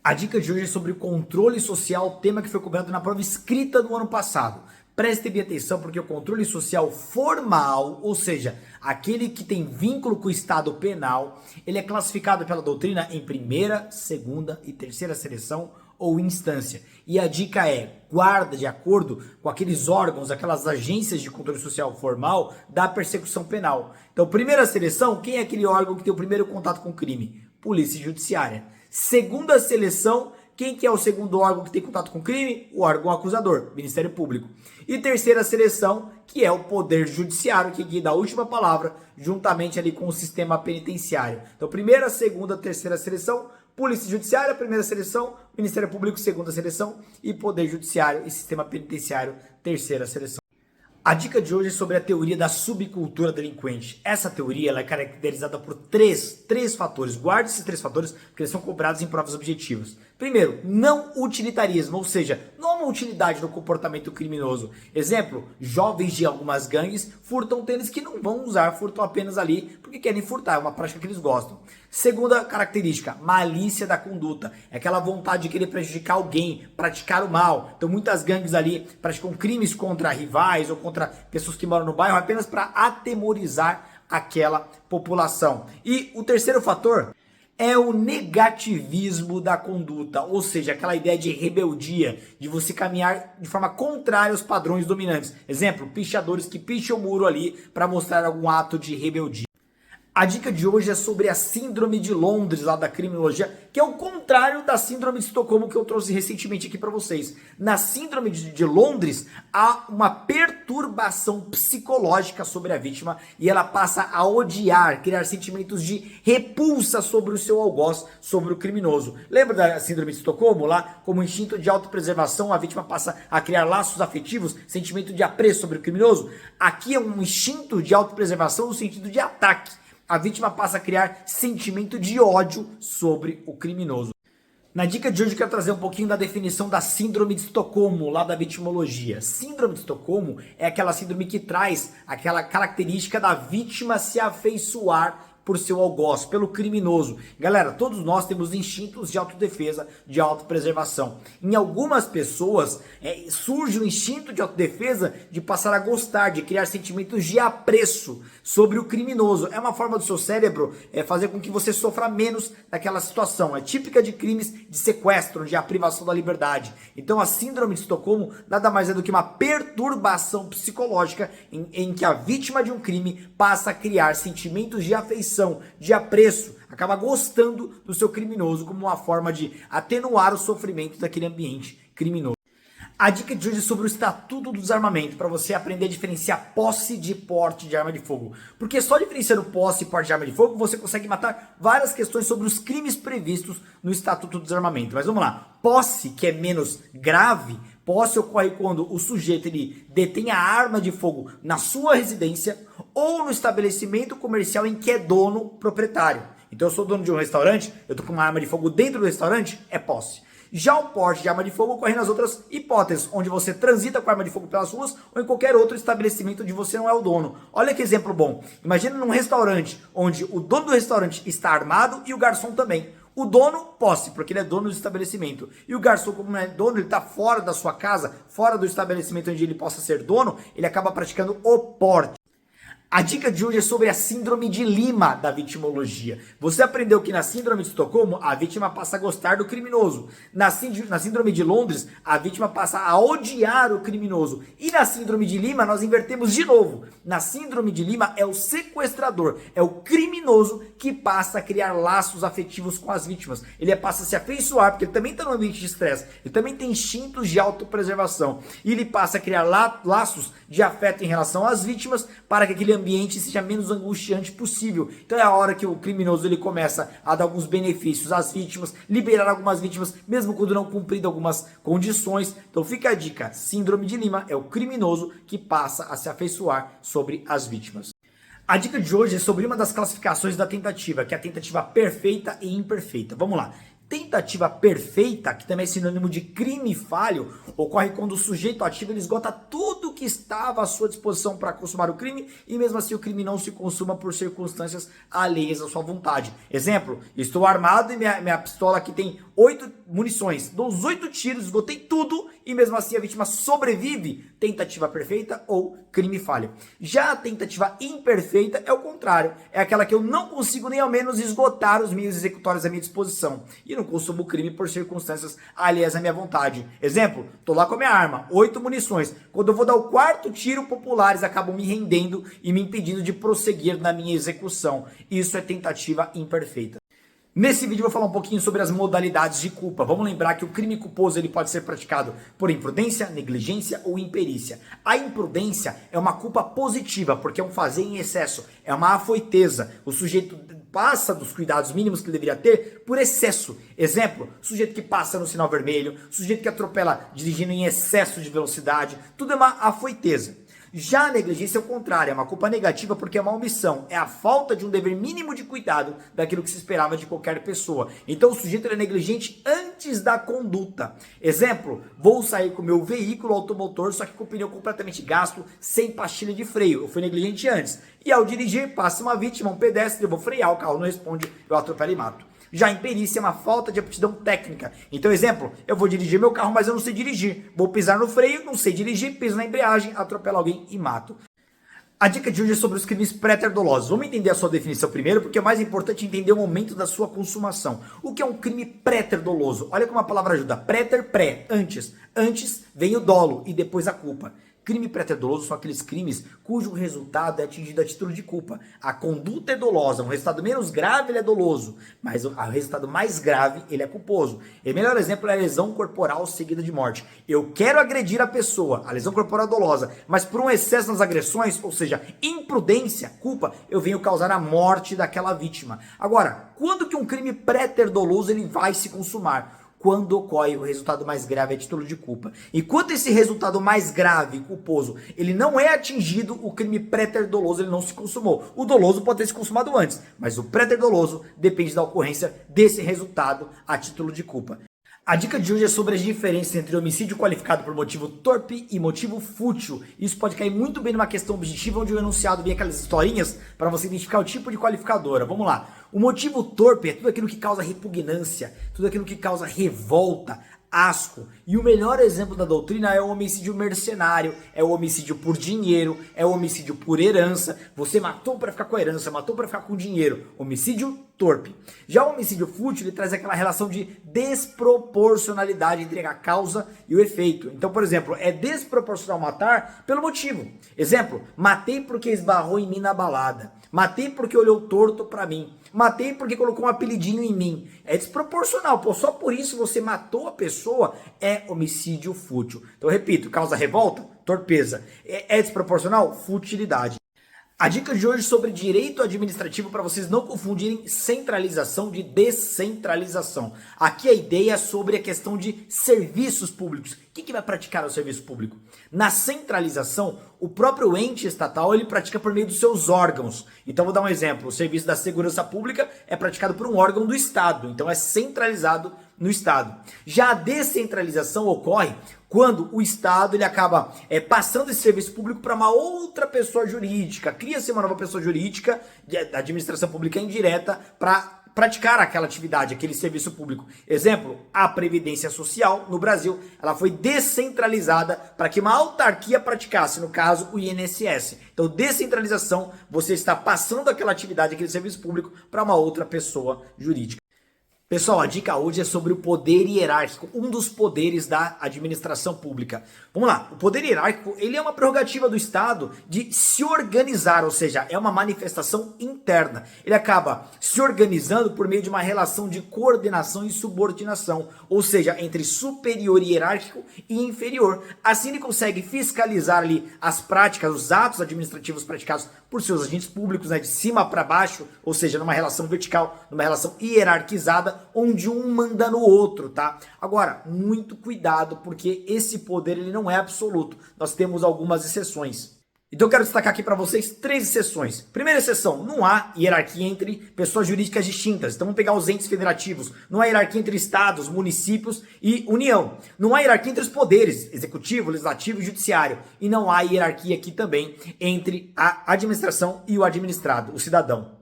A dica de hoje é sobre o controle social, tema que foi coberto na prova escrita do ano passado. Preste bem atenção, porque o controle social formal, ou seja, aquele que tem vínculo com o Estado penal, ele é classificado pela doutrina em primeira, segunda e terceira seleção ou instância. E a dica é, guarda de acordo com aqueles órgãos, aquelas agências de controle social formal da persecução penal. Então, primeira seleção, quem é aquele órgão que tem o primeiro contato com o crime? Polícia Judiciária. Segunda seleção, quem que é o segundo órgão que tem contato com o crime? O órgão acusador, Ministério Público. E terceira seleção, que é o Poder Judiciário, que dá a última palavra, juntamente ali com o sistema penitenciário. Então, primeira, segunda, terceira seleção, Polícia Judiciária, primeira seleção, Ministério Público, segunda seleção, e Poder Judiciário e Sistema Penitenciário, terceira seleção. A dica de hoje é sobre a teoria da subcultura delinquente. Essa teoria ela é caracterizada por três fatores. Guarde esses três fatores, porque eles são cobrados em provas objetivas. Primeiro, não utilitarismo, ou seja, não há uma utilidade no comportamento criminoso. Exemplo, jovens de algumas gangues furtam tênis que não vão usar, furtam apenas ali porque querem furtar, é uma prática que eles gostam. Segunda característica, malícia da conduta. É aquela vontade de querer prejudicar alguém, praticar o mal. Então muitas gangues ali praticam crimes contra rivais ou contra pessoas que moram no bairro apenas para atemorizar aquela população. E o terceiro fator é o negativismo da conduta, ou seja, aquela ideia de rebeldia, de você caminhar de forma contrária aos padrões dominantes. Exemplo, pichadores que picham o muro ali para mostrar algum ato de rebeldia. A dica de hoje é sobre a síndrome de Londres, lá da criminologia, que é o contrário da síndrome de Estocolmo que eu trouxe recentemente aqui para vocês. Na síndrome de Londres, há uma perturbação psicológica sobre a vítima e ela passa a odiar, criar sentimentos de repulsa sobre o seu algoz, sobre o criminoso. Lembra da síndrome de Estocolmo? Lá, como instinto de autopreservação, a vítima passa a criar laços afetivos, sentimento de apreço sobre o criminoso. Aqui é um instinto de autopreservação no sentido de ataque. A vítima passa a criar sentimento de ódio sobre o criminoso. Na dica de hoje eu quero trazer um pouquinho da definição da síndrome de Estocolmo, lá da vitimologia. Síndrome de Estocolmo é aquela síndrome que traz aquela característica da vítima se afeiçoar por seu algoz, pelo criminoso. Galera, todos nós temos instintos de autodefesa, de autopreservação. Em algumas pessoas surge o instinto de autodefesa de passar a gostar, de criar sentimentos de apreço sobre o criminoso. É uma forma do seu cérebro fazer com que você sofra menos daquela situação. É típica de crimes de sequestro, de privação da liberdade. Então a síndrome de Estocolmo nada mais é do que uma perturbação psicológica em que a vítima de um crime passa a criar sentimentos de afeição, de apreço, acaba gostando do seu criminoso como uma forma de atenuar o sofrimento daquele ambiente criminoso. A dica de hoje é sobre o Estatuto do Desarmamento, para você aprender a diferenciar posse de porte de arma de fogo. Porque só diferenciando posse e porte de arma de fogo, você consegue matar várias questões sobre os crimes previstos no Estatuto do Desarmamento. Mas vamos lá, posse, que é menos grave, posse ocorre quando o sujeito ele detém a arma de fogo na sua residência ou no estabelecimento comercial em que é dono proprietário. Então eu sou dono de um restaurante, eu tô com uma arma de fogo dentro do restaurante, é posse. Já o porte de arma de fogo ocorre nas outras hipóteses, onde você transita com arma de fogo pelas ruas ou em qualquer outro estabelecimento onde você não é o dono. Olha que exemplo bom. Imagina num restaurante onde o dono do restaurante está armado e o garçom também. O dono, posse, porque ele é dono do estabelecimento. E o garçom, como não é dono, ele está fora da sua casa, fora do estabelecimento onde ele possa ser dono, ele acaba praticando o porte. A dica de hoje é sobre a síndrome de Lima da vitimologia. Você aprendeu que na síndrome de Estocolmo, a vítima passa a gostar do criminoso. Na síndrome de Londres, a vítima passa a odiar o criminoso. E na síndrome de Lima, nós invertemos de novo. Na síndrome de Lima, é o sequestrador, é o criminoso que passa a criar laços afetivos com as vítimas. Ele passa a se afeiçoar, porque ele também está no ambiente de estresse. Ele também tem instintos de autopreservação. E ele passa a criar laços de afeto em relação às vítimas para que aquele ambiente seja menos angustiante possível. Então é a hora que o criminoso ele começa a dar alguns benefícios às vítimas, liberar algumas vítimas, mesmo quando não cumprido algumas condições. Então fica a dica, síndrome de Lima é o criminoso que passa a se afeiçoar sobre as vítimas. A dica de hoje é sobre uma das classificações da tentativa, que é a tentativa perfeita e imperfeita. Vamos lá. Tentativa perfeita, que também é sinônimo de crime falho, ocorre quando o sujeito ativo ele esgota tudo que estava à sua disposição para consumar o crime e mesmo assim o crime não se consuma por circunstâncias alheias à sua vontade. Exemplo, estou armado e minha pistola aqui tem 8 munições, dou os 8 tiros, esgotei tudo e mesmo assim a vítima sobrevive. Tentativa perfeita ou crime falho. Já a tentativa imperfeita é o contrário, é aquela que eu não consigo nem ao menos esgotar os meios executórios à minha disposição e não consumo o crime por circunstâncias alheias à minha vontade. Exemplo, tô lá com a minha arma, 8 munições. Quando eu vou dar o 4º tiro, populares acabam me rendendo e me impedindo de prosseguir na minha execução. Isso é tentativa imperfeita. Nesse vídeo eu vou falar um pouquinho sobre as modalidades de culpa. Vamos lembrar que o crime culposo ele pode ser praticado por imprudência, negligência ou imperícia. A imprudência é uma culpa positiva, porque é um fazer em excesso, é uma afoiteza. O sujeito passa dos cuidados mínimos que ele deveria ter por excesso. Exemplo, sujeito que passa no sinal vermelho, sujeito que atropela dirigindo em excesso de velocidade, tudo é uma afoiteza. Já a negligência é o contrário, é uma culpa negativa porque é uma omissão, é a falta de um dever mínimo de cuidado daquilo que se esperava de qualquer pessoa. Então o sujeito é negligente antes da conduta. Exemplo, vou sair com o meu veículo automotor, só que com o pneu completamente gasto, sem pastilha de freio. Eu fui negligente antes. E ao dirigir, passa uma vítima, um pedestre, eu vou frear, o carro não responde, eu atropelo e mato. Já em perícia é uma falta de aptidão técnica. Então, exemplo, eu vou dirigir meu carro, mas eu não sei dirigir. Vou pisar no freio, não sei dirigir, piso na embreagem, atropelo alguém e mato. A dica de hoje é sobre os crimes pré-dolosos. Vamos entender a sua definição primeiro, porque é mais importante entender o momento da sua consumação. O que é um crime pré-doloso? Olha como a palavra ajuda. Pré, antes. Antes vem o dolo e depois a culpa. Crime pré-doloso são aqueles crimes cujo resultado é atingido a título de culpa. A conduta é dolosa, um resultado menos grave ele é doloso, mas o resultado mais grave ele é culposo. E o melhor exemplo é a lesão corporal seguida de morte. Eu quero agredir a pessoa, a lesão corporal é dolosa, mas por um excesso nas agressões, ou seja, imprudência, culpa, eu venho causar a morte daquela vítima. Agora, quando que um crime pré-doloso ele vai se consumar? Quando ocorre o resultado mais grave a título de culpa. Enquanto esse resultado mais grave, culposo, ele não é atingido, o crime pré-doloso ele não se consumou. O doloso pode ter se consumado antes, mas o pré-doloso depende da ocorrência desse resultado a título de culpa. A dica de hoje é sobre as diferenças entre homicídio qualificado por motivo torpe e motivo fútil. Isso pode cair muito bem numa questão objetiva, onde o enunciado vem aquelas historinhas para você identificar o tipo de qualificadora. Vamos lá. O motivo torpe é tudo aquilo que causa repugnância, tudo aquilo que causa revolta, asco. E o melhor exemplo da doutrina é o homicídio mercenário, é o homicídio por dinheiro, é o homicídio por herança. Você matou para ficar com a herança, matou para ficar com o dinheiro. Homicídio torpe. Já o homicídio fútil, ele traz aquela relação de desproporcionalidade entre a causa e o efeito. Então, por exemplo, é desproporcional matar pelo motivo. Exemplo, matei porque esbarrou em mim na balada. Matei porque olhou torto para mim. Matei porque colocou um apelidinho em mim. É desproporcional, pô. Só por isso você matou a pessoa, é homicídio fútil. Então, eu repito, causa revolta, torpeza. É desproporcional? Futilidade. A dica de hoje sobre direito administrativo para vocês não confundirem centralização de descentralização. Aqui a ideia é sobre a questão de serviços públicos. Quem que vai praticar o serviço público? Na centralização, o próprio ente estatal ele pratica por meio dos seus órgãos. Então vou dar um exemplo, o serviço da segurança pública é praticado por um órgão do Estado, então é centralizado no Estado. Já a descentralização ocorre quando o Estado ele acaba passando esse serviço público para uma outra pessoa jurídica, cria-se uma nova pessoa jurídica da administração pública indireta para praticar aquela atividade, aquele serviço público. Exemplo, a Previdência Social no Brasil, ela foi descentralizada para que uma autarquia praticasse, no caso, o INSS. Então, descentralização, você está passando aquela atividade, aquele serviço público para uma outra pessoa jurídica. Pessoal, a dica hoje é sobre o poder hierárquico, um dos poderes da administração pública. Vamos lá, o poder hierárquico ele é uma prerrogativa do Estado de se organizar, ou seja, é uma manifestação interna. Ele acaba se organizando por meio de uma relação de coordenação e subordinação, ou seja, entre superior hierárquico e inferior. Assim ele consegue fiscalizar ali as práticas, os atos administrativos praticados por seus agentes públicos, né, de cima para baixo, ou seja, numa relação vertical, numa relação hierarquizada, onde um manda no outro, tá? Agora, muito cuidado, porque esse poder ele não é absoluto. Nós temos algumas exceções. Então eu quero destacar aqui para vocês 3 exceções. Primeira exceção, não há hierarquia entre pessoas jurídicas distintas. Então vamos pegar os entes federativos. Não há hierarquia entre estados, municípios e União. Não há hierarquia entre os poderes, executivo, legislativo e judiciário. E não há hierarquia aqui também entre a administração e o administrado, o cidadão.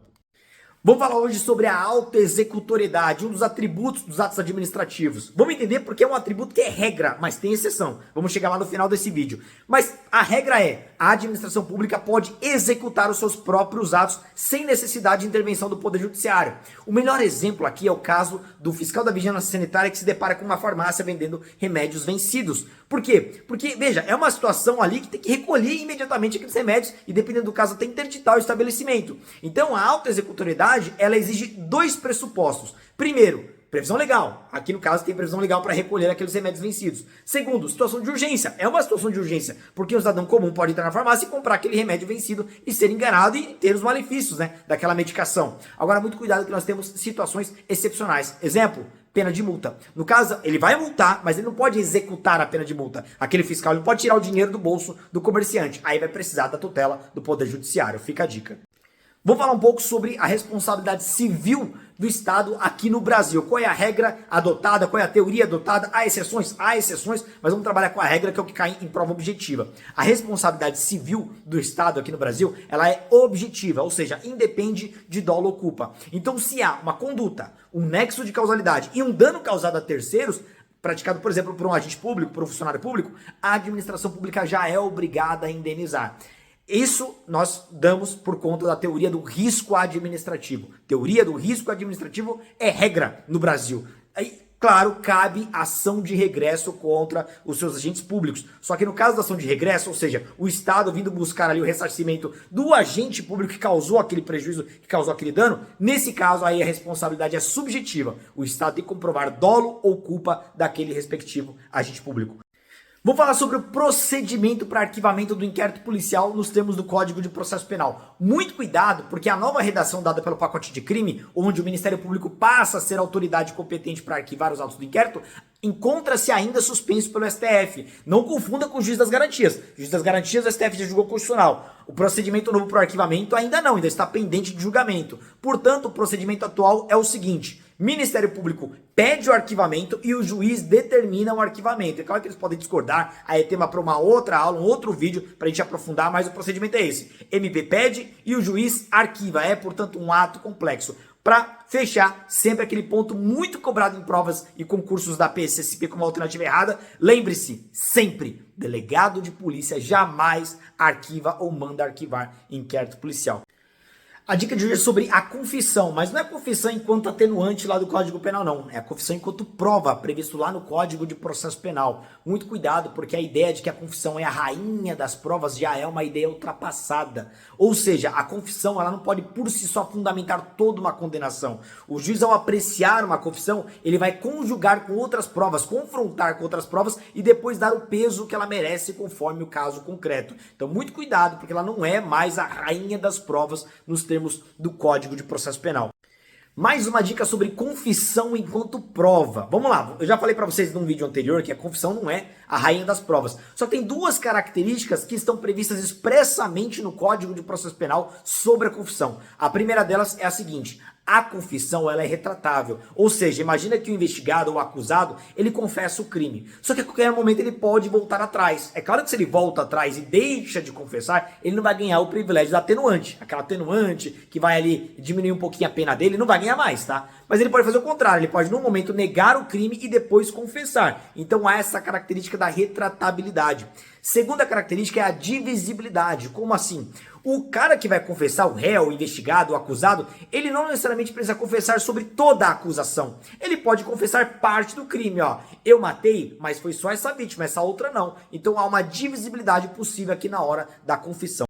Vamos falar hoje sobre a autoexecutoriedade, um dos atributos dos atos administrativos. Vamos entender porque é um atributo que é regra, mas tem exceção. Vamos chegar lá no final desse vídeo. Mas a regra é, a administração pública pode executar os seus próprios atos sem necessidade de intervenção do Poder Judiciário. O melhor exemplo aqui é o caso do fiscal da vigilância sanitária que se depara com uma farmácia vendendo remédios vencidos. Por quê? Porque, veja, é uma situação ali que tem que recolher imediatamente aqueles remédios e, dependendo do caso, até interditar o estabelecimento. Então, a autoexecutoriedade ela exige 2 pressupostos. Primeiro, previsão legal. Aqui no caso tem previsão legal para recolher aqueles remédios vencidos. Segundo, situação de urgência. É uma situação de urgência, porque o cidadão comum pode entrar na farmácia e comprar aquele remédio vencido e ser enganado e ter os malefícios, né, daquela medicação. Agora, muito cuidado que nós temos situações excepcionais. Exemplo, pena de multa. No caso, ele vai multar, mas ele não pode executar a pena de multa. Aquele fiscal ele não pode tirar o dinheiro do bolso do comerciante. Aí vai precisar da tutela do Poder Judiciário. Fica a dica. Vamos falar um pouco sobre a responsabilidade civil do Estado aqui no Brasil. Qual é a regra adotada, qual é a teoria adotada? Há exceções, mas vamos trabalhar com a regra que é o que cai em prova objetiva. A responsabilidade civil do Estado aqui no Brasil, ela é objetiva, ou seja, independe de dolo ou culpa. Então, se há uma conduta, um nexo de causalidade e um dano causado a terceiros, praticado, por exemplo, por um agente público, por um funcionário público, a administração pública já é obrigada a indenizar. Isso nós damos por conta da teoria do risco administrativo. Teoria do risco administrativo é regra no Brasil. Aí, claro, cabe ação de regresso contra os seus agentes públicos. Só que no caso da ação de regresso, ou seja, o Estado vindo buscar ali o ressarcimento do agente público que causou aquele prejuízo, que causou aquele dano, nesse caso aí a responsabilidade é subjetiva. O Estado tem que comprovar dolo ou culpa daquele respectivo agente público. Vou falar sobre o procedimento para arquivamento do inquérito policial nos termos do Código de Processo Penal. Muito cuidado, porque a nova redação dada pelo pacote de crime, onde o Ministério Público passa a ser a autoridade competente para arquivar os autos do inquérito, encontra-se ainda suspenso pelo STF. Não confunda com o juiz das garantias. O juiz das garantias, o STF já julgou constitucional. O procedimento novo para o arquivamento ainda não, ainda está pendente de julgamento. Portanto, o procedimento atual é o seguinte: Ministério Público pede o arquivamento e o juiz determina o arquivamento. É claro que eles podem discordar, aí é tema para uma outra aula, um outro vídeo para a gente aprofundar, mas o procedimento é esse. MP pede e o juiz arquiva. É, portanto, um ato complexo. Para fechar, sempre aquele ponto muito cobrado em provas e concursos da PSSP como alternativa errada, lembre-se, sempre, delegado de polícia jamais arquiva ou manda arquivar inquérito policial. A dica de hoje é sobre a confissão, mas não é a confissão enquanto atenuante lá do Código Penal, não. É a confissão enquanto prova, previsto lá no Código de Processo Penal. Muito cuidado, porque a ideia de que a confissão é a rainha das provas já é uma ideia ultrapassada. Ou seja, a confissão ela não pode por si só fundamentar toda uma condenação. O juiz, ao apreciar uma confissão, ele vai conjugar com outras provas, confrontar com outras provas e depois dar o peso que ela merece conforme o caso concreto. Então, muito cuidado, porque ela não é mais a rainha das provas nos termos do Código de Processo Penal. Mais uma dica sobre confissão enquanto prova. Vamos lá, eu já falei para vocês num vídeo anterior que a confissão não é a rainha das provas. Só tem duas características que estão previstas expressamente no Código de Processo Penal sobre a confissão. A primeira delas é a seguinte: a confissão ela é retratável, ou seja, imagina que o investigado ou o acusado, ele confessa o crime, só que a qualquer momento ele pode voltar atrás. É claro que se ele volta atrás e deixa de confessar, ele não vai ganhar o privilégio da atenuante, aquela atenuante que vai ali diminuir um pouquinho a pena dele, ele não vai ganhar mais, tá? Mas ele pode fazer o contrário, ele pode no momento negar o crime e depois confessar. Então há essa característica da retratabilidade. Segunda característica é a divisibilidade. Como assim? O cara que vai confessar, o réu, o investigado, o acusado, ele não necessariamente precisa confessar sobre toda a acusação. Ele pode confessar parte do crime, ó. Eu matei, mas foi só essa vítima, essa outra não. Então há uma divisibilidade possível aqui na hora da confissão.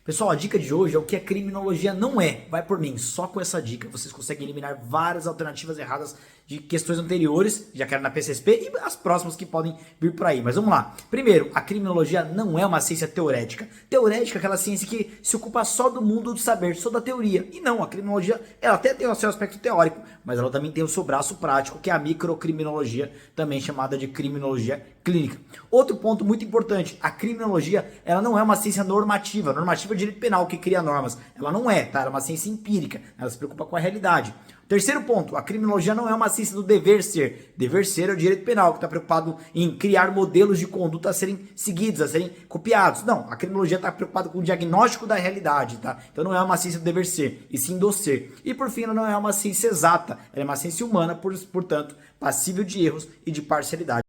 Pessoal, a dica de hoje é o que a criminologia não é. Vai por mim, só com essa dica vocês conseguem eliminar várias alternativas erradas de questões anteriores, já que era na PSSP, e as próximas que podem vir por aí. Mas vamos lá. Primeiro, a criminologia não é uma ciência teorética. Teorética é aquela ciência que se ocupa só do mundo do saber, só da teoria. E não, a criminologia, ela até tem o seu aspecto teórico, mas ela também tem o seu braço prático, que é a microcriminologia, também chamada de criminologia clínica. Outro ponto muito importante, a criminologia, ela não é uma ciência normativa. Normativa é o direito penal que cria normas. Ela não é, tá? Ela é uma ciência empírica. Ela se preocupa com a realidade. Terceiro ponto, a criminologia não é uma ciência do dever ser. Dever ser é o direito penal, que está preocupado em criar modelos de conduta a serem seguidos, a serem copiados. Não, a criminologia está preocupada com o diagnóstico da realidade, tá? Então não é uma ciência do dever ser, e sim do ser. E por fim, ela não é uma ciência exata, ela é uma ciência humana, portanto, passível de erros e de parcialidade.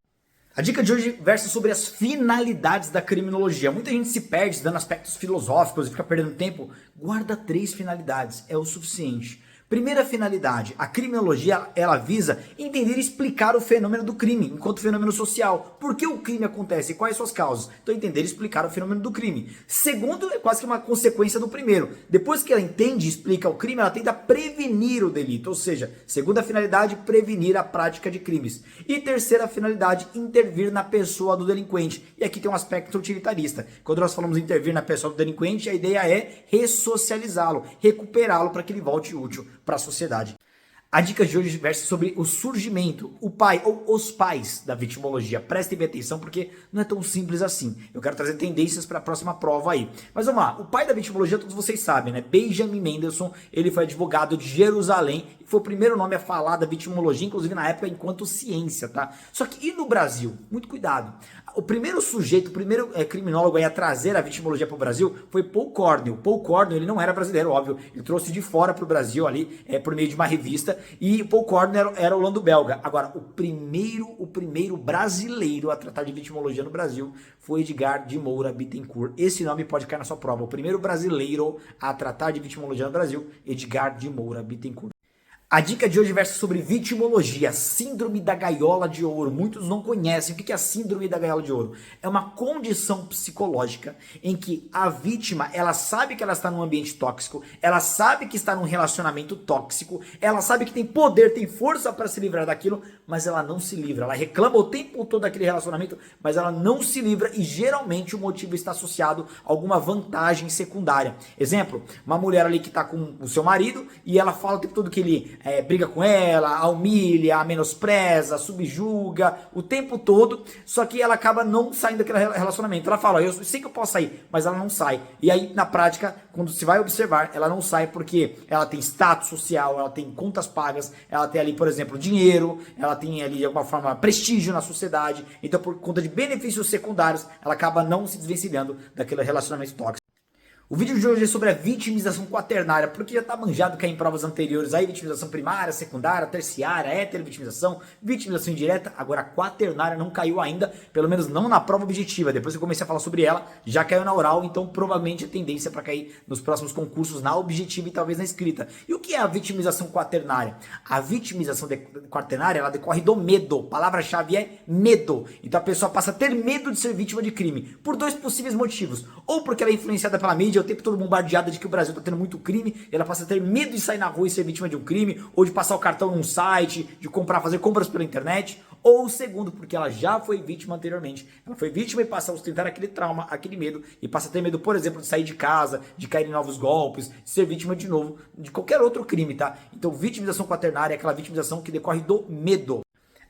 A dica de hoje versa sobre as finalidades da criminologia. Muita gente se perde estudando aspectos filosóficos e fica perdendo tempo. Guarda 3 finalidades, é o suficiente. Primeira finalidade, a criminologia ela visa entender e explicar o fenômeno do crime enquanto fenômeno social. Por que o crime acontece e quais suas causas? Então entender e explicar o fenômeno do crime. Segundo, é quase que uma consequência do primeiro. Depois que ela entende e explica o crime, ela tenta prevenir o delito. Ou seja, segunda finalidade, prevenir a prática de crimes. E terceira finalidade, intervir na pessoa do delinquente. E aqui tem um aspecto utilitarista. Quando nós falamos intervir na pessoa do delinquente, a ideia é ressocializá-lo, recuperá-lo para que ele volte útil para a sociedade. A dica de hoje versa sobre o surgimento, o pai ou os pais da vitimologia. Prestem bem atenção porque não é tão simples assim. Eu quero trazer tendências para a próxima prova aí. Mas vamos lá, o pai da vitimologia todos vocês sabem, né? Benjamin Mendelssohn, ele foi advogado de Jerusalém e foi o primeiro nome a falar da vitimologia, inclusive na época enquanto ciência, tá? Só que e no Brasil? Muito cuidado. O primeiro sujeito, o primeiro criminólogo a trazer a vitimologia para o Brasil foi Paul Cornell. Paul Cornell, ele não era brasileiro, óbvio, ele trouxe de fora para o Brasil ali, por meio de uma revista, e Paul Cornell era holando-belga. Agora, o primeiro brasileiro a tratar de vitimologia no Brasil foi Edgar de Moura Bittencourt. Esse nome pode cair na sua prova. O primeiro brasileiro a tratar de vitimologia no Brasil, Edgar de Moura Bittencourt. A dica de hoje versa sobre vitimologia, síndrome da gaiola de ouro. Muitos não conhecem o que é a síndrome da gaiola de ouro. É uma condição psicológica em que a vítima, ela sabe que ela está num ambiente tóxico, ela sabe que está num relacionamento tóxico, ela sabe que tem poder, tem força para se livrar daquilo, mas ela não se livra. Ela reclama o tempo todo daquele relacionamento, mas ela não se livra e geralmente o motivo está associado a alguma vantagem secundária. Exemplo, uma mulher ali que está com o seu marido e ela fala o tempo todo que ele briga com ela, a humilha, a menospreza, a subjuga o tempo todo, só que ela acaba não saindo daquele relacionamento. Ela fala, eu sei que eu posso sair, mas ela não sai. E aí, na prática, quando se vai observar, ela não sai porque ela tem status social, ela tem contas pagas, ela tem ali, por exemplo, dinheiro, ela tem ali, de alguma forma, prestígio na sociedade. Então, por conta de benefícios secundários, ela acaba não se desvencilhando daquele relacionamento tóxico. O vídeo de hoje é sobre a vitimização quaternária, porque já tá manjado que em provas anteriores aí, vitimização primária, secundária, terciária, heterovitimização, vitimização indireta, agora a quaternária não caiu ainda, pelo menos não na prova objetiva. Depois que eu comecei a falar sobre ela, já caiu na oral, então provavelmente a tendência para cair nos próximos concursos na objetiva e talvez na escrita. E o que é a vitimização quaternária? A vitimização quaternária, ela decorre do medo. A palavra-chave é medo. Então a pessoa passa a ter medo de ser vítima de crime, por dois possíveis motivos. Ou porque ela é influenciada pela mídia, o tempo todo bombardeada de que o Brasil tá tendo muito crime, e ela passa a ter medo de sair na rua e ser vítima de um crime, ou de passar o cartão num site, de comprar, fazer compras pela internet, ou segundo, porque ela já foi vítima anteriormente. Ela foi vítima e passa a ostentar aquele trauma, aquele medo, e passa a ter medo, por exemplo, de sair de casa, de cair em novos golpes, de ser vítima de novo, de qualquer outro crime, tá? Então, vitimização quaternária é aquela vitimização que decorre do medo.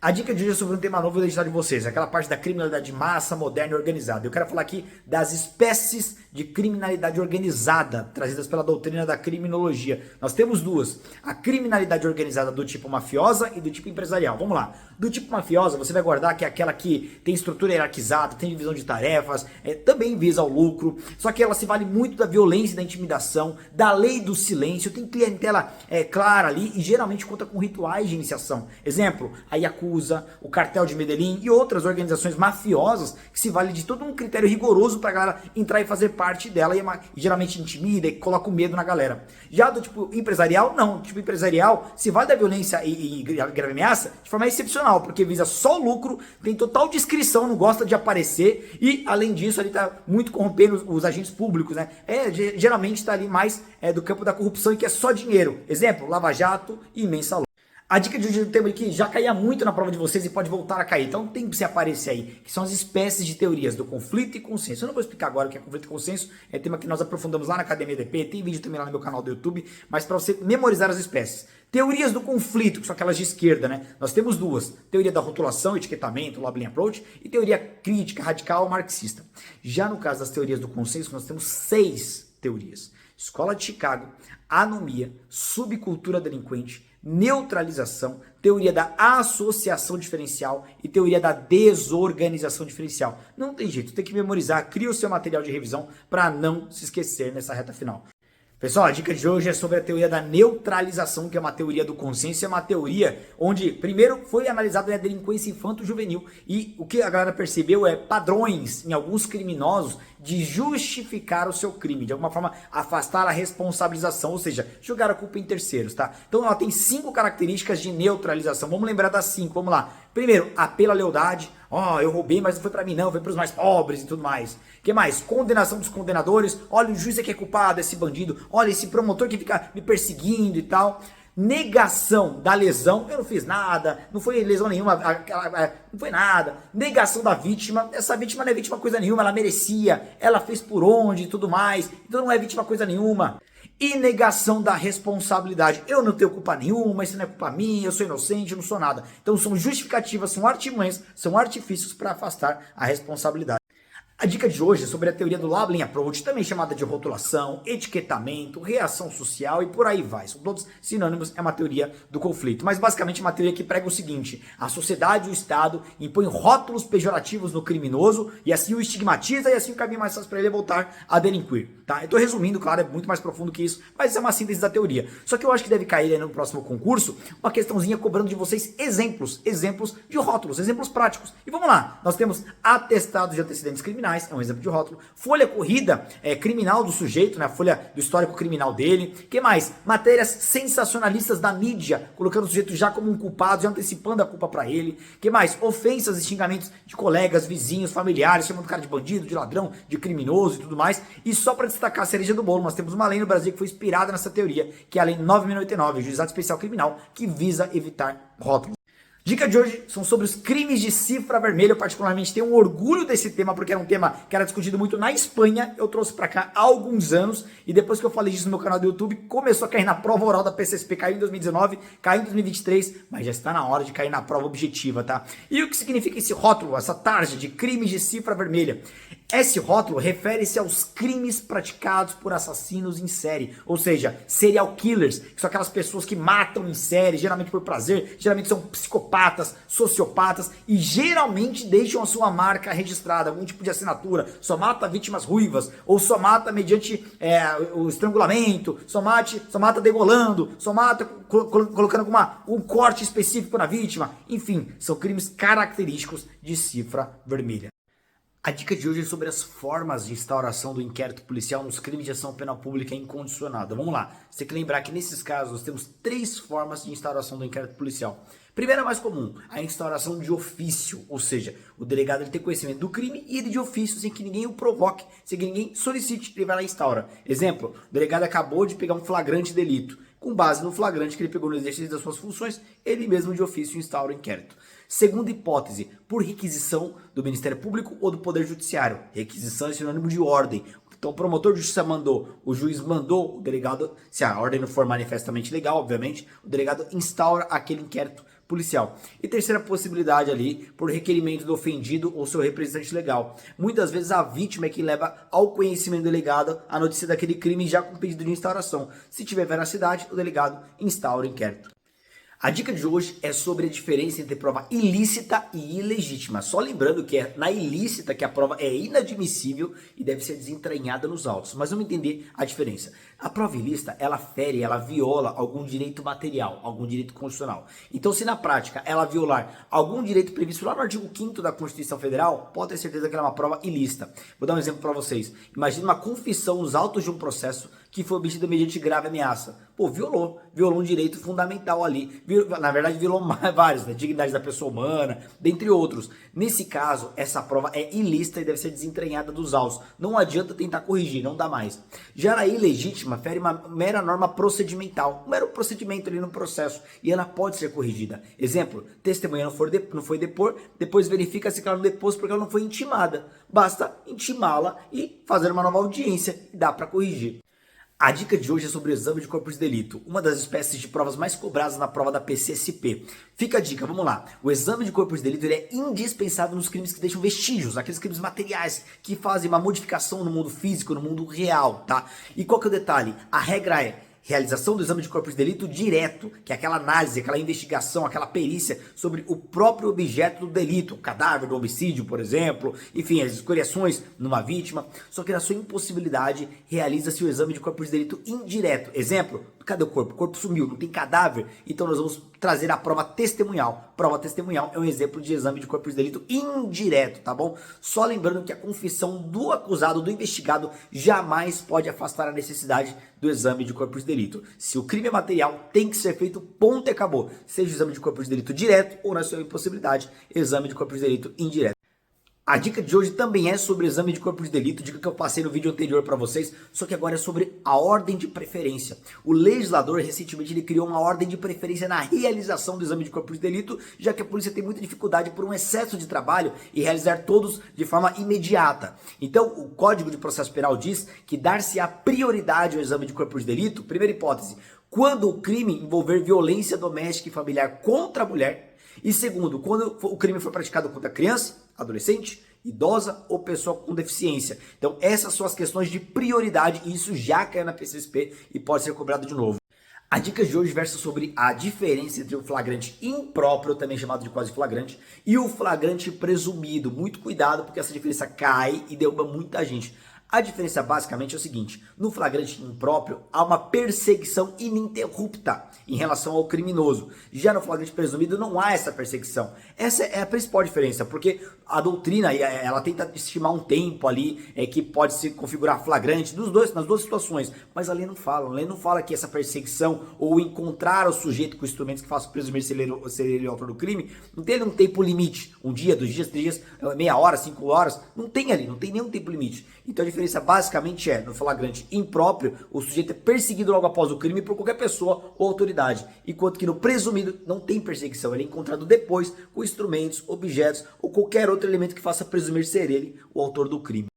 A dica de hoje é sobre um tema novo da edição de vocês, aquela parte da criminalidade de massa, moderna e organizada. Eu quero falar aqui das espécies de criminalidade organizada, trazidas pela doutrina da criminologia. Nós temos duas, a criminalidade organizada do tipo mafiosa e do tipo empresarial. Vamos lá, do tipo mafiosa você vai guardar que é aquela que tem estrutura hierarquizada, tem divisão de tarefas, também visa ao lucro, só que ela se vale muito da violência e da intimidação, da lei do silêncio, tem clientela clara ali e geralmente conta com rituais de iniciação. Exemplo, a Yakuza, o Cartel de Medellín e outras organizações mafiosas que se valem de todo um critério rigoroso para a galera entrar e fazer parte dela e geralmente intimida e coloca o medo na galera. Já do tipo empresarial, não. O tipo empresarial se vale da violência e grave ameaça de forma excepcional, porque visa só o lucro, tem total discrição, não gosta de aparecer e, além disso, ele tá muito corrompendo os agentes públicos, né? Geralmente tá ali mais do campo da corrupção e que é só dinheiro. Exemplo, Lava Jato e Mensalão. A dica de hoje é um tema que já caía muito na prova de vocês e pode voltar a cair. Então tem que se aparecer aí, que são as espécies de teorias do conflito e consenso. Eu não vou explicar agora o que é conflito e consenso, é tema que nós aprofundamos lá na Academia DP, tem vídeo também lá no meu canal do YouTube, mas para você memorizar as espécies. Teorias do conflito, que são aquelas de esquerda, né? Nós temos duas, teoria da rotulação, etiquetamento, labeling approach, e teoria crítica, radical, marxista. Já no caso das teorias do consenso, nós temos 6 teorias. Escola de Chicago, anomia, subcultura delinquente, neutralização, teoria da associação diferencial e teoria da desorganização diferencial. Não tem jeito, tem que memorizar, cria o seu material de revisão para não se esquecer nessa reta final. Pessoal, a dica de hoje é sobre a teoria da neutralização, que é uma teoria do consenso, é uma teoria onde, primeiro, foi analisada a delinquência infanto-juvenil e o que a galera percebeu é padrões em alguns criminosos de justificar o seu crime, de alguma forma afastar a responsabilização, ou seja, jogar a culpa em terceiros, tá? Então ela tem 5 características de neutralização, vamos lembrar das 5, vamos lá. Primeiro, apelo à lealdade, eu roubei, mas não foi pra mim não, foi pros mais pobres e tudo mais. O que mais? Condenação dos condenadores, olha o juiz é que é culpado, esse bandido, olha esse promotor que fica me perseguindo e tal. Negação da lesão, eu não fiz nada, não foi lesão nenhuma, não foi nada. Negação da vítima, essa vítima não é vítima coisa nenhuma, ela merecia, ela fez por onde e tudo mais, então não é vítima coisa nenhuma. E negação da responsabilidade. Eu não tenho culpa nenhuma, isso não é culpa minha, eu sou inocente, eu não sou nada. Então são justificativas, são artimanhas, são artifícios para afastar a responsabilidade. A dica de hoje é sobre a teoria do Labeling Approach, também chamada de rotulação, etiquetamento, reação social e por aí vai. São todos sinônimos, é uma teoria do conflito. Mas basicamente é uma teoria que prega o seguinte: a sociedade e o Estado impõem rótulos pejorativos no criminoso e assim o estigmatiza e assim o caminho mais fácil para ele é voltar a delinquir. Tá? Eu tô resumindo, claro, é muito mais profundo que isso, mas é uma síntese da teoria. Só que eu acho que deve cair aí no próximo concurso uma questãozinha cobrando de vocês exemplos de rótulos, exemplos práticos. E vamos lá, nós temos atestados de antecedentes criminais, é um exemplo de rótulo. Folha corrida criminal do sujeito, né? A folha do histórico criminal dele. Que mais? Matérias sensacionalistas da mídia, colocando o sujeito já como um culpado, já antecipando a culpa para ele. Que mais? Ofensas e xingamentos de colegas, vizinhos, familiares, chamando o cara de bandido, de ladrão, de criminoso e tudo mais. E só para destacar a cereja do bolo, nós temos uma lei no Brasil que foi inspirada nessa teoria, que é a Lei 9.089, Juizado Especial Criminal, que visa evitar rótulos. Dica de hoje são sobre os crimes de cifra vermelha. Eu particularmente tenho um orgulho desse tema, porque era um tema que era discutido muito na Espanha. Eu trouxe para cá há alguns anos, e depois que eu falei disso no meu canal do YouTube, começou a cair na prova oral da PCSP. Caiu em 2019, caiu em 2023, mas já está na hora de cair na prova objetiva, tá? E o que significa esse rótulo, essa tarja de crimes de cifra vermelha? Esse rótulo refere-se aos crimes praticados por assassinos em série, ou seja, serial killers, que são aquelas pessoas que matam em série, geralmente por prazer, geralmente são psicopatas, sociopatas e geralmente deixam a sua marca registrada, algum tipo de assinatura, só mata vítimas ruivas, ou só mata mediante o estrangulamento, só mata degolando, só mata colocando um corte específico na vítima, enfim, são crimes característicos de cifra vermelha. A dica de hoje é sobre as formas de instauração do inquérito policial nos crimes de ação penal pública incondicionada. Vamos lá, você tem que lembrar que nesses casos nós temos 3 formas de instauração do inquérito policial. Primeira, mais comum, a instauração de ofício, ou seja, o delegado ele tem conhecimento do crime e ele de ofício, sem que ninguém o provoque, sem que ninguém solicite, ele vai lá e instaura. Exemplo, o delegado acabou de pegar um flagrante delito. Com base no flagrante que ele pegou no exercício das suas funções, ele mesmo de ofício instaura o inquérito. Segunda hipótese, por requisição do Ministério Público ou do Poder Judiciário. Requisição é sinônimo de ordem. Então o promotor de justiça mandou, o juiz mandou, o delegado, se a ordem não for manifestamente legal, obviamente, o delegado instaura aquele inquérito policial. E terceira possibilidade ali, por requerimento do ofendido ou seu representante legal. Muitas vezes a vítima é quem leva ao conhecimento do delegado a notícia daquele crime já com pedido de instauração. Se tiver veracidade, o delegado instaura o inquérito. A dica de hoje é sobre a diferença entre prova ilícita e ilegítima. Só lembrando que é na ilícita que a prova é inadmissível e deve ser desentranhada nos autos. Mas vamos entender a diferença. A prova ilícita, ela fere, ela viola algum direito material, algum direito constitucional. Então, se na prática ela violar algum direito previsto lá no artigo 5º da Constituição Federal, pode ter certeza que ela é uma prova ilícita. Vou dar um exemplo para vocês. Imagina uma confissão nos autos de um processo que foi obtida mediante grave ameaça. Pô, violou um direito fundamental ali. Na verdade, violou vários, né? Dignidade da pessoa humana, dentre outros. Nesse caso, essa prova é ilícita e deve ser desentranhada dos autos. Não adianta tentar corrigir, não dá mais. Já a ilegítima fere uma mera norma procedimental, um mero procedimento ali no processo, e ela pode ser corrigida. Exemplo, testemunha não foi depor, depois verifica-se que ela não depôs porque ela não foi intimada. Basta intimá-la e fazer uma nova audiência, e dá para corrigir. A dica de hoje é sobre o exame de corpo de delito, uma das espécies de provas mais cobradas na prova da PCSP. Fica a dica, vamos lá. O exame de corpo de delito ele é indispensável nos crimes que deixam vestígios, aqueles crimes materiais que fazem uma modificação no mundo físico, no mundo real, tá? E qual que é o detalhe? A regra é realização do exame de corpo de delito direto, que é aquela análise, aquela investigação, aquela perícia sobre o próprio objeto do delito, o cadáver do homicídio, por exemplo, enfim, as escoriações numa vítima. Só que na sua impossibilidade, realiza-se o exame de corpo de delito indireto. Exemplo, cadê o corpo? O corpo sumiu, não tem cadáver, então nós vamos trazer a prova testemunhal. Prova testemunhal é um exemplo de exame de corpo de delito indireto, tá bom? Só lembrando que a confissão do acusado, do investigado, jamais pode afastar a necessidade do exame de corpo de delito. Se o crime é material, tem que ser feito, ponto e acabou. Seja o exame de corpo de delito direto ou, na sua impossibilidade, exame de corpo de delito indireto. A dica de hoje também é sobre exame de corpo de delito, dica que eu passei no vídeo anterior para vocês, só que agora é sobre a ordem de preferência. O legislador recentemente ele criou uma ordem de preferência na realização do exame de corpo de delito, já que a polícia tem muita dificuldade por um excesso de trabalho e realizar todos de forma imediata. Então, o Código de Processo Penal diz que dar-se a prioridade ao exame de corpo de delito, primeira hipótese, quando o crime envolver violência doméstica e familiar contra a mulher, e segundo, quando o crime for praticado contra criança, adolescente, idosa ou pessoa com deficiência. Então essas são as questões de prioridade e isso já caiu na PCSP e pode ser cobrado de novo. A dica de hoje versa sobre a diferença entre o flagrante impróprio, também chamado de quase flagrante, e o flagrante presumido. Muito cuidado porque essa diferença cai e derruba muita gente. A diferença basicamente é o seguinte, no flagrante impróprio há uma perseguição ininterrupta em relação ao criminoso. Já no flagrante presumido não há essa perseguição. Essa é a principal diferença, porque a doutrina ela tenta estimar um tempo ali que pode se configurar flagrante nas duas situações, mas a lei não fala que essa perseguição ou encontrar o sujeito com instrumentos que façam presumir ser ele o autor do crime, não tem um tempo limite, um dia, 2 dias, 3 dias, meia hora, 5 horas, não tem nenhum tempo limite. Então a diferença basicamente no flagrante impróprio, o sujeito é perseguido logo após o crime por qualquer pessoa ou autoridade, enquanto que no presumido não tem perseguição, ele é encontrado depois com instrumentos, objetos ou qualquer outro elemento que faça presumir ser ele o autor do crime.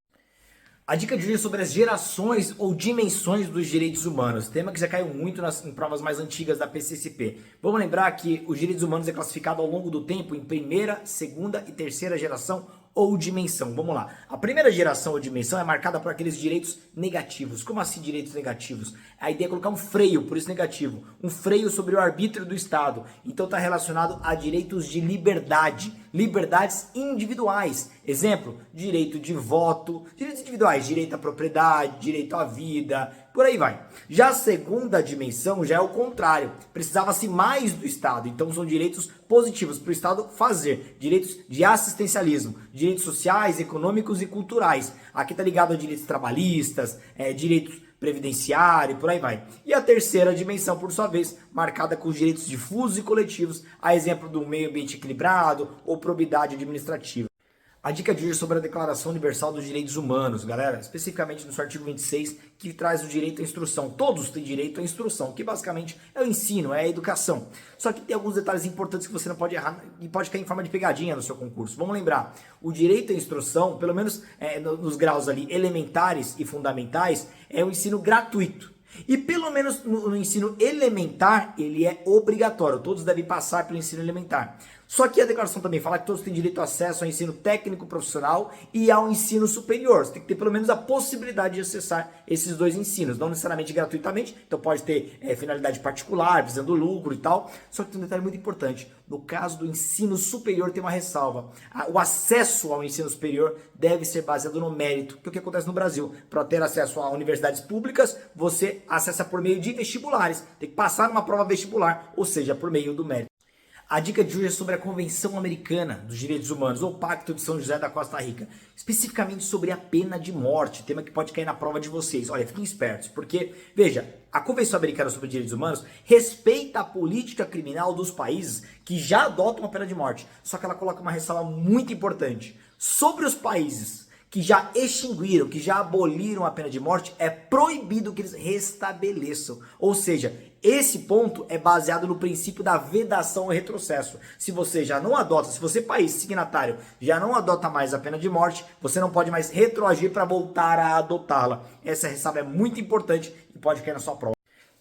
A dica de hoje é sobre as gerações ou dimensões dos direitos humanos, tema que já caiu muito em provas mais antigas da PCSP. Vamos lembrar que os direitos humanos é classificado ao longo do tempo em primeira, segunda e terceira geração ou dimensão. Vamos lá. A primeira geração ou dimensão é marcada por aqueles direitos negativos. Como assim direitos negativos? A ideia é colocar um freio, por isso negativo. Um freio sobre o arbítrio do Estado. Então está relacionado a direitos de liberdade. Liberdades individuais. Exemplo, direito de voto, direitos individuais, direito à propriedade, direito à vida, por aí vai. Já a segunda dimensão já é o contrário. Precisava-se mais do Estado. Então são direitos positivos para o Estado fazer. Direitos de assistencialismo, direitos sociais, econômicos e culturais. Aqui está ligado a direitos trabalhistas, direitos previdenciários, por aí vai. E a terceira dimensão, por sua vez, marcada com os direitos difusos e coletivos, a exemplo do meio ambiente equilibrado ou probidade administrativa. A dica de hoje é sobre a Declaração Universal dos Direitos Humanos, galera, especificamente no seu artigo 26, que traz o direito à instrução. Todos têm direito à instrução, que basicamente é o ensino, é a educação. Só que tem alguns detalhes importantes que você não pode errar e pode cair em forma de pegadinha no seu concurso. Vamos lembrar, o direito à instrução, pelo menos nos graus ali elementares e fundamentais, é o ensino gratuito. E pelo menos no ensino elementar, ele é obrigatório, todos devem passar pelo ensino elementar. Só que a declaração também fala que todos têm direito ao acesso ao ensino técnico profissional e ao ensino superior. Você tem que ter pelo menos a possibilidade de acessar esses dois ensinos, não necessariamente gratuitamente, então pode ter finalidade particular, visando lucro e tal. Só que tem um detalhe muito importante, no caso do ensino superior tem uma ressalva. O acesso ao ensino superior deve ser baseado no mérito, que é o que acontece no Brasil. Para ter acesso a universidades públicas, você acessa por meio de vestibulares, tem que passar numa prova vestibular, ou seja, por meio do mérito. A dica de hoje é sobre a Convenção Americana dos Direitos Humanos, ou Pacto de São José da Costa Rica, especificamente sobre a pena de morte, tema que pode cair na prova de vocês. Olha, fiquem espertos, porque, veja, a Convenção Americana sobre Direitos Humanos respeita a política criminal dos países que já adotam a pena de morte, só que ela coloca uma ressalva muito importante. Sobre os países que já extinguiram, que já aboliram a pena de morte, é proibido que eles restabeleçam. Ou seja, esse ponto é baseado no princípio da vedação e retrocesso. Se você já não adota, se você, país signatário, já não adota mais a pena de morte, você não pode mais retroagir para voltar a adotá-la. Essa ressalva é muito importante e pode cair na sua prova.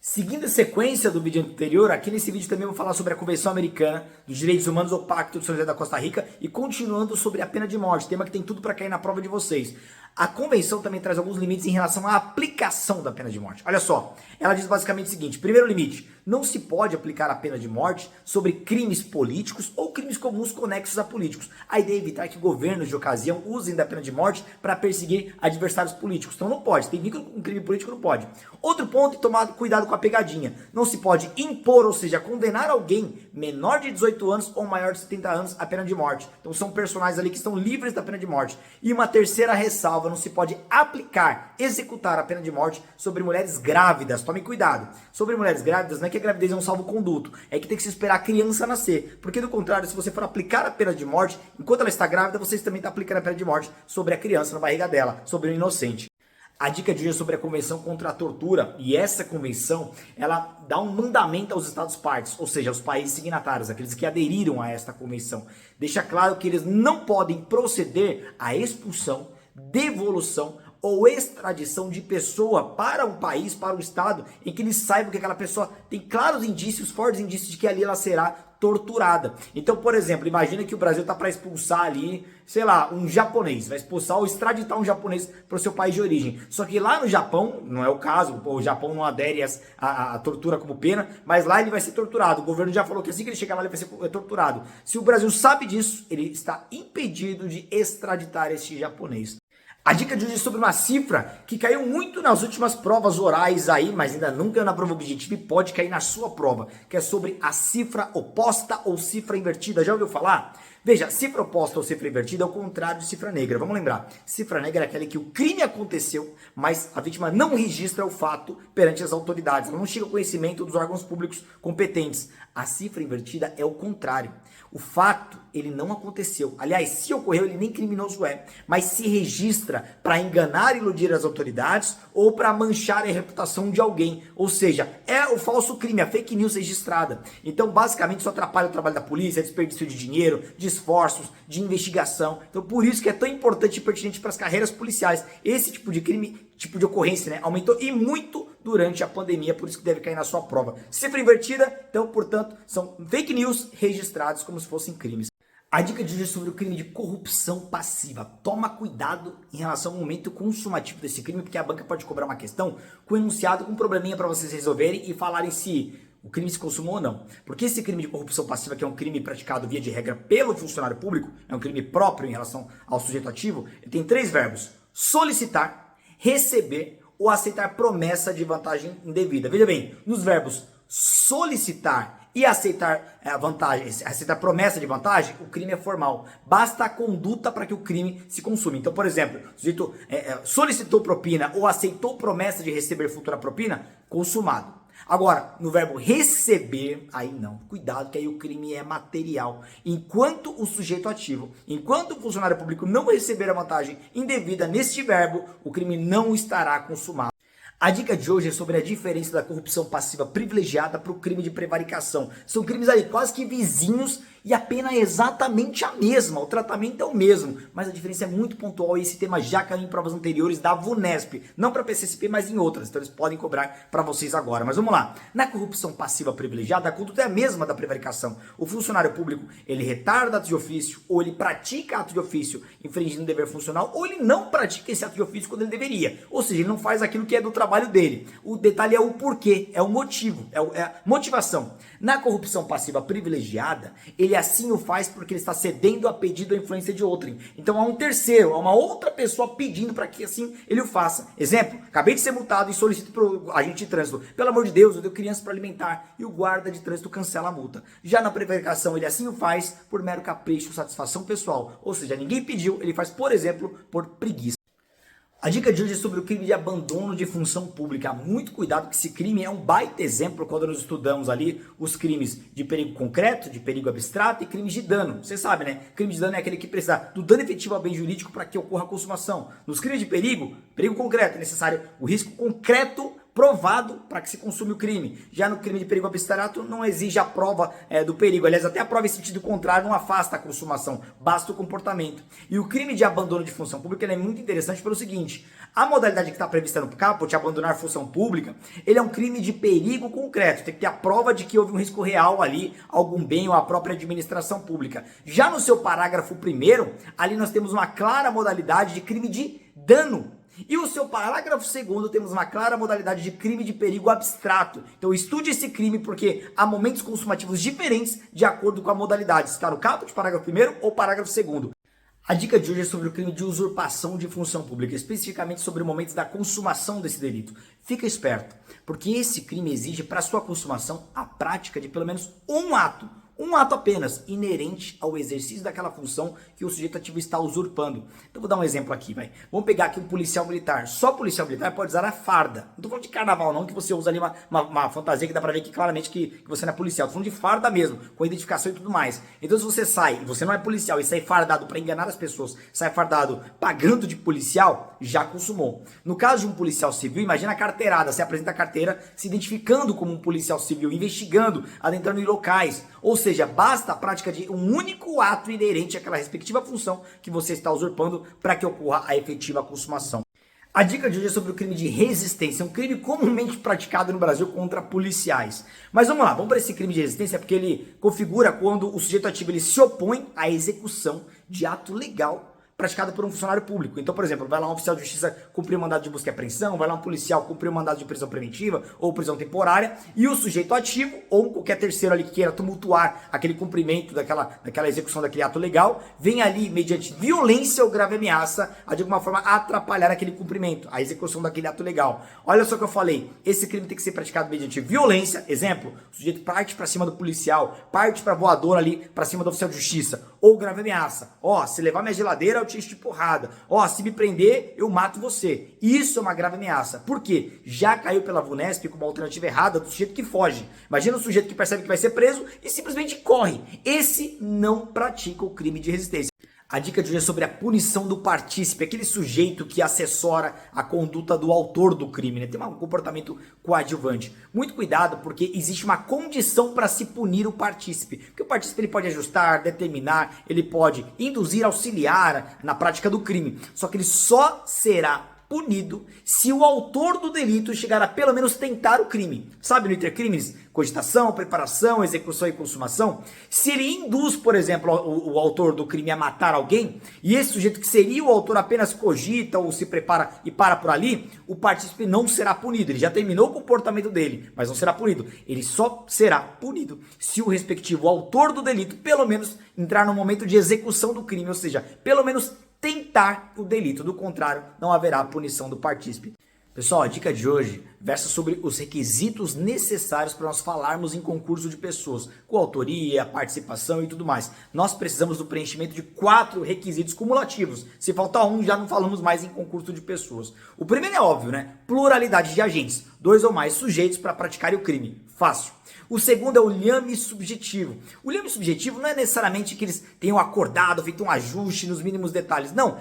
Seguindo a sequência do vídeo anterior, aqui nesse vídeo também vou falar sobre a Convenção Americana dos Direitos Humanos, ou Pacto de São José da Costa Rica, e continuando sobre a pena de morte, tema que tem tudo para cair na prova de vocês. A convenção também traz alguns limites em relação à aplicação da pena de morte. Olha só, ela diz basicamente o seguinte: primeiro limite, não se pode aplicar a pena de morte sobre crimes políticos ou crimes comuns conexos a políticos. A ideia é evitar que governos de ocasião usem da pena de morte para perseguir adversários políticos. Então não pode, tem vínculo com crime político, não pode. Outro ponto, tomar cuidado com a pegadinha. Não se pode impor, ou seja, condenar alguém menor de 18 anos ou maior de 70 anos à pena de morte. Então são personagens ali que estão livres da pena de morte. E uma terceira ressalva não se pode aplicar, executar a pena de morte sobre mulheres grávidas. Tome cuidado. Sobre mulheres grávidas, não é que a gravidez é um salvo-conduto, é que tem que se esperar a criança nascer. Porque, do contrário, se você for aplicar a pena de morte, enquanto ela está grávida, você também está aplicando a pena de morte sobre a criança na barriga dela, sobre o inocente. A dica de hoje é sobre a Convenção contra a Tortura, e essa convenção, ela dá um mandamento aos Estados-partes, ou seja, aos países signatários, aqueles que aderiram a esta convenção. Deixa claro que eles não podem proceder à expulsão, devolução ou extradição de pessoa para um país, para um estado, em que eles saibam que aquela pessoa tem claros indícios, fortes indícios de que ali ela será torturada. Então, por exemplo, imagina que o Brasil está para expulsar ali, sei lá, um japonês, vai expulsar ou extraditar um japonês para o seu país de origem. Só que lá no Japão, não é o caso, o Japão não adere à tortura como pena, mas lá ele vai ser torturado. O governo já falou que assim que ele chegar lá ele vai ser torturado. Se o Brasil sabe disso, ele está impedido de extraditar este japonês. A dica de hoje é sobre uma cifra que caiu muito nas últimas provas orais aí, mas ainda não caiu na prova objetiva e pode cair na sua prova, que é sobre a cifra oposta ou cifra invertida. Já ouviu falar? Veja, cifra oposta ou cifra invertida é o contrário de cifra negra. Vamos lembrar, cifra negra é aquela que o crime aconteceu, mas a vítima não registra o fato perante as autoridades, ela não chega ao conhecimento dos órgãos públicos competentes. A cifra invertida é o contrário. O fato, ele não aconteceu. Aliás, se ocorreu, ele nem criminoso é, mas se registra para enganar e iludir as autoridades ou para manchar a reputação de alguém. Ou seja, é o falso crime, a fake news registrada. Então, basicamente, isso atrapalha o trabalho da polícia, desperdício de dinheiro, de esforços, de investigação. Então, por isso que é tão importante e pertinente para as carreiras policiais. Esse tipo de crime, tipo de ocorrência, né, aumentou e muito durante a pandemia, por isso que deve cair na sua prova. Cifra invertida, então, portanto, são fake news registrados como se fossem crimes. A dica de hoje é sobre o crime de corrupção passiva. Toma cuidado em relação ao momento consumativo desse crime, porque a banca pode cobrar uma questão com enunciado, com um probleminha para vocês resolverem e falarem se o crime se consumou ou não. Porque esse crime de corrupção passiva, que é um crime praticado via de regra pelo funcionário público, é um crime próprio em relação ao sujeito ativo, ele tem 3 verbos: solicitar, receber ou aceitar promessa de vantagem indevida. Veja bem, nos verbos solicitar e aceitar vantagem, aceitar promessa de vantagem, o crime é formal. Basta a conduta para que o crime se consuma. Então, por exemplo, o sujeito solicitou propina ou aceitou promessa de receber futura propina, consumado. Agora, no verbo receber, aí não. Cuidado que aí o crime é material. Enquanto o sujeito ativo, enquanto o funcionário público não receber a vantagem indevida neste verbo, o crime não estará consumado. A dica de hoje é sobre a diferença da corrupção passiva privilegiada para o crime de prevaricação. São crimes ali quase que vizinhos e a pena é exatamente a mesma, o tratamento é o mesmo, mas a diferença é muito pontual e esse tema já caiu em provas anteriores da VUNESP, não para PCSP, mas em outras, então eles podem cobrar para vocês agora. Mas vamos lá, na corrupção passiva privilegiada, a conduta é a mesma da prevaricação. O funcionário público, ele retarda ato de ofício, ou ele pratica ato de ofício infringindo o dever funcional, ou ele não pratica esse ato de ofício quando ele deveria, ou seja, ele não faz aquilo que é do trabalho dele. O detalhe é o porquê, é o motivo, é a motivação. Na corrupção passiva privilegiada, ele assim o faz porque ele está cedendo a pedido ou influência de outrem. Então há um terceiro, há uma outra pessoa pedindo para que assim ele o faça. Exemplo, acabei de ser multado e solicito para o agente de trânsito: pelo amor de Deus, eu dei criança para alimentar, e o guarda de trânsito cancela a multa. Já na prevaricação, ele assim o faz por mero capricho, satisfação pessoal. Ou seja, ninguém pediu, ele faz, por exemplo, por preguiça. A dica de hoje é sobre o crime de abandono de função pública. Muito cuidado, que esse crime é um baita exemplo quando nós estudamos ali os crimes de perigo concreto, de perigo abstrato e crimes de dano. Você sabe, né? Crime de dano é aquele que precisa do dano efetivo ao bem jurídico para que ocorra a consumação. Nos crimes de perigo, perigo concreto, é necessário o risco concreto provado para que se consuma o crime. Já no crime de perigo abstrato não exige a prova do perigo. Aliás, até a prova em sentido contrário não afasta a consumação, basta o comportamento. E o crime de abandono de função pública ele é muito interessante pelo seguinte: a modalidade que está prevista no caput, abandonar função pública, ele é um crime de perigo concreto. Tem que ter a prova de que houve um risco real ali, algum bem ou a própria administração pública. Já no seu parágrafo 1º, ali nós temos uma clara modalidade de crime de dano. E o seu parágrafo 2º, temos uma clara modalidade de crime de perigo abstrato. Então estude esse crime porque há momentos consumativos diferentes de acordo com a modalidade. Se está no caput, parágrafo 1º ou parágrafo 2º. A dica de hoje é sobre o crime de usurpação de função pública, especificamente sobre momentos da consumação desse delito. Fica esperto, porque esse crime exige para sua consumação a prática de pelo menos um ato Um ato apenas, inerente ao exercício daquela função que o sujeito ativo está usurpando. Então vou dar um exemplo aqui, vai. Vamos pegar aqui um policial militar. Só policial militar pode usar a farda. Não tô falando de carnaval não, que você usa ali uma fantasia que dá pra ver que claramente que você não é policial. Tô falando de farda mesmo, com identificação e tudo mais. Então se você sai, e você não é policial, e sai fardado para enganar as pessoas, sai fardado pagando de policial, já consumou. No caso de um policial civil, imagina a carteirada, você apresenta a carteira se identificando como um policial civil, investigando, adentrando em locais. Ou seja, basta a prática de um único ato inerente àquela respectiva função que você está usurpando para que ocorra a efetiva consumação. A dica de hoje é sobre o crime de resistência, um crime comumente praticado no Brasil contra policiais. Mas vamos lá, vamos para esse crime de resistência porque ele configura quando o sujeito ativo ele se opõe à execução de ato legal praticado por um funcionário público. Então, por exemplo, vai lá um oficial de justiça cumprir um mandado de busca e apreensão, vai lá um policial cumprir um mandado de prisão preventiva ou prisão temporária, e o sujeito ativo ou qualquer terceiro ali que queira tumultuar aquele cumprimento daquela execução daquele ato legal, vem ali mediante violência ou grave ameaça a de alguma forma atrapalhar aquele cumprimento, a execução daquele ato legal. Olha só o que eu falei, esse crime tem que ser praticado mediante violência, exemplo, o sujeito parte para cima do policial, parte para voador ali para cima do oficial de justiça, ou grave ameaça, ó, se levar minha geladeira eu te encho de porrada, ó, se me prender eu mato você. Isso é uma grave ameaça, por quê? Já caiu pela VUNESP como alternativa errada do sujeito que foge. Imagina o sujeito que percebe que vai ser preso e simplesmente corre. Esse não pratica o crime de resistência. A dica de hoje é sobre a punição do partícipe, aquele sujeito que assessora a conduta do autor do crime, né? Tem um comportamento coadjuvante. Muito cuidado, porque existe uma condição para se punir o partícipe. Porque o partícipe ele pode ajustar, determinar, ele pode induzir, auxiliar na prática do crime. Só que ele só será punido se o autor do delito chegar a pelo menos tentar o crime. Sabe no intercrimes? Cogitação, preparação, execução e consumação. Se ele induz, por exemplo, o autor do crime a matar alguém, e esse sujeito que seria o autor apenas cogita ou se prepara e para por ali, o partícipe não será punido. Ele já terminou o comportamento dele, mas não será punido. Ele só será punido se o respectivo autor do delito, pelo menos, entrar no momento de execução do crime, ou seja, pelo menos tentar o delito, do contrário, não haverá punição do partícipe. Pessoal, a dica de hoje versa sobre os requisitos necessários para nós falarmos em concurso de pessoas, com autoria, participação e tudo mais. Nós precisamos do preenchimento de 4 requisitos cumulativos. Se faltar um, já não falamos mais em concurso de pessoas. O primeiro é óbvio, né? Pluralidade de agentes, 2 ou mais sujeitos para praticar o crime. Fácil. O segundo é o lhame subjetivo. O lhame subjetivo não é necessariamente que eles tenham acordado, feito um ajuste nos mínimos detalhes. Não.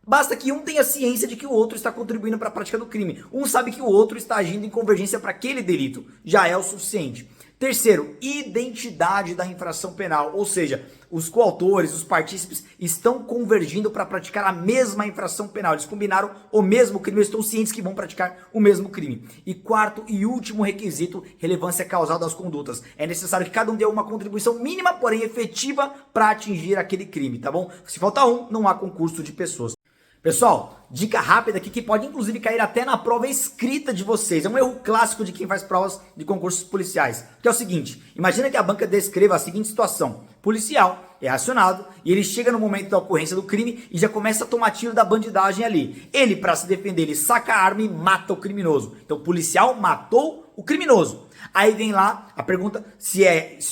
Basta que um tenha ciência de que o outro está contribuindo para a prática do crime. Um sabe que o outro está agindo em convergência para aquele delito. Já é o suficiente. Terceiro, identidade da infração penal, ou seja, os coautores, os partícipes estão convergindo para praticar a mesma infração penal. Eles combinaram o mesmo crime, eles estão cientes que vão praticar o mesmo crime. E quarto e último requisito, relevância causal das condutas. É necessário que cada um dê uma contribuição mínima, porém efetiva, para atingir aquele crime, tá bom? Se faltar um, não há concurso de pessoas. Pessoal, dica rápida aqui que pode inclusive cair até na prova escrita de vocês. É um erro clássico de quem faz provas de concursos policiais. Que é o seguinte, imagina que a banca descreva a seguinte situação. Policial é acionado e ele chega no momento da ocorrência do crime e já começa a tomar tiro da bandidagem ali. Ele, para se defender, ele saca a arma e mata o criminoso. Então o policial matou o criminoso. Aí vem lá a pergunta se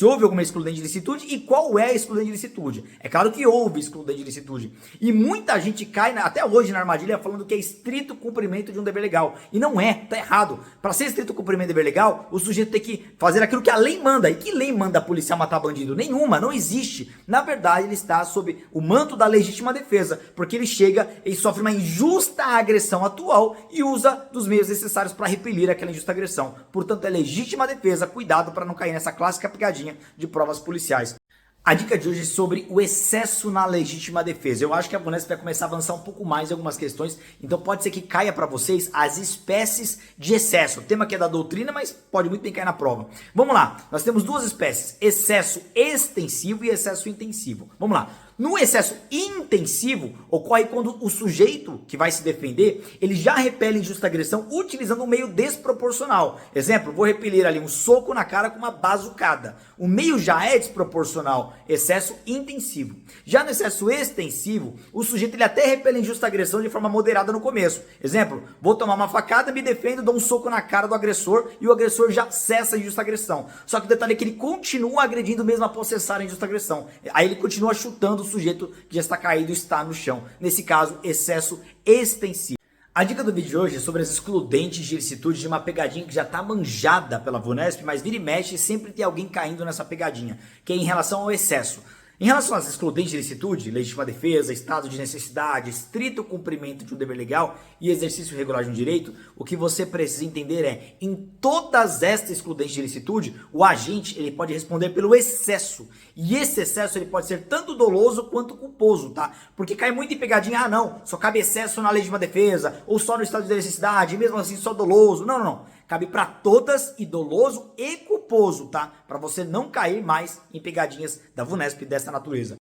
houve alguma excludente de licitude e qual é a excludente de licitude. É claro que houve excludente de licitude. E muita gente cai, até hoje, na armadilha falando que é estrito cumprimento de um dever legal. E não é, tá errado. Para ser estrito cumprimento de dever legal, o sujeito tem que fazer aquilo que a lei manda. E que lei manda a policial matar bandido? Nenhuma, não existe. Na verdade, ele está sob o manto da legítima defesa, porque ele chega e sofre uma injusta agressão atual e usa dos meios necessários para repelir aquela injusta agressão. Portanto, é legítima defesa, cuidado para não cair nessa clássica pegadinha de provas policiais. A dica de hoje é sobre o excesso na legítima defesa. Eu acho que a VUNESP vai começar a avançar um pouco mais em algumas questões, então pode ser que caia para vocês as espécies de excesso. O tema que é da doutrina, mas pode muito bem cair na prova. Vamos lá, nós temos 2 espécies, excesso extensivo e excesso intensivo. Vamos lá. No excesso intensivo, ocorre quando o sujeito que vai se defender, ele já repele injusta agressão utilizando um meio desproporcional. Exemplo, vou repelir ali um soco na cara com uma bazucada. O meio já é desproporcional, excesso intensivo. Já no excesso extensivo, o sujeito ele até repele injusta agressão de forma moderada no começo. Exemplo, vou tomar uma facada, me defendo, dou um soco na cara do agressor e o agressor já cessa a injusta agressão. Só que o detalhe é que ele continua agredindo mesmo após cessar a injusta agressão. Aí ele continua chutando o sujeito que já está caído e está no chão. Nesse caso, excesso extensivo. A dica do vídeo de hoje é sobre as excludentes de ilicitude de uma pegadinha que já está manjada pela VUNESP, mas vira e mexe e sempre tem alguém caindo nessa pegadinha, que é em relação ao excesso. Em relação às excludentes de ilicitude, legítima defesa, estado de necessidade, estrito cumprimento de um dever legal e exercício regular de um direito, o que você precisa entender é, em todas estas excludentes de ilicitude, o agente ele pode responder pelo excesso. E esse excesso ele pode ser tanto doloso quanto culposo, tá? Porque cai muito em pegadinha, ah não, só cabe excesso na legítima defesa, ou só no estado de necessidade, e mesmo assim só doloso. Não, não, não. Cabe para todas, e doloso e culposo, tá? Para você não cair mais em pegadinhas da VUNESP dessa natureza.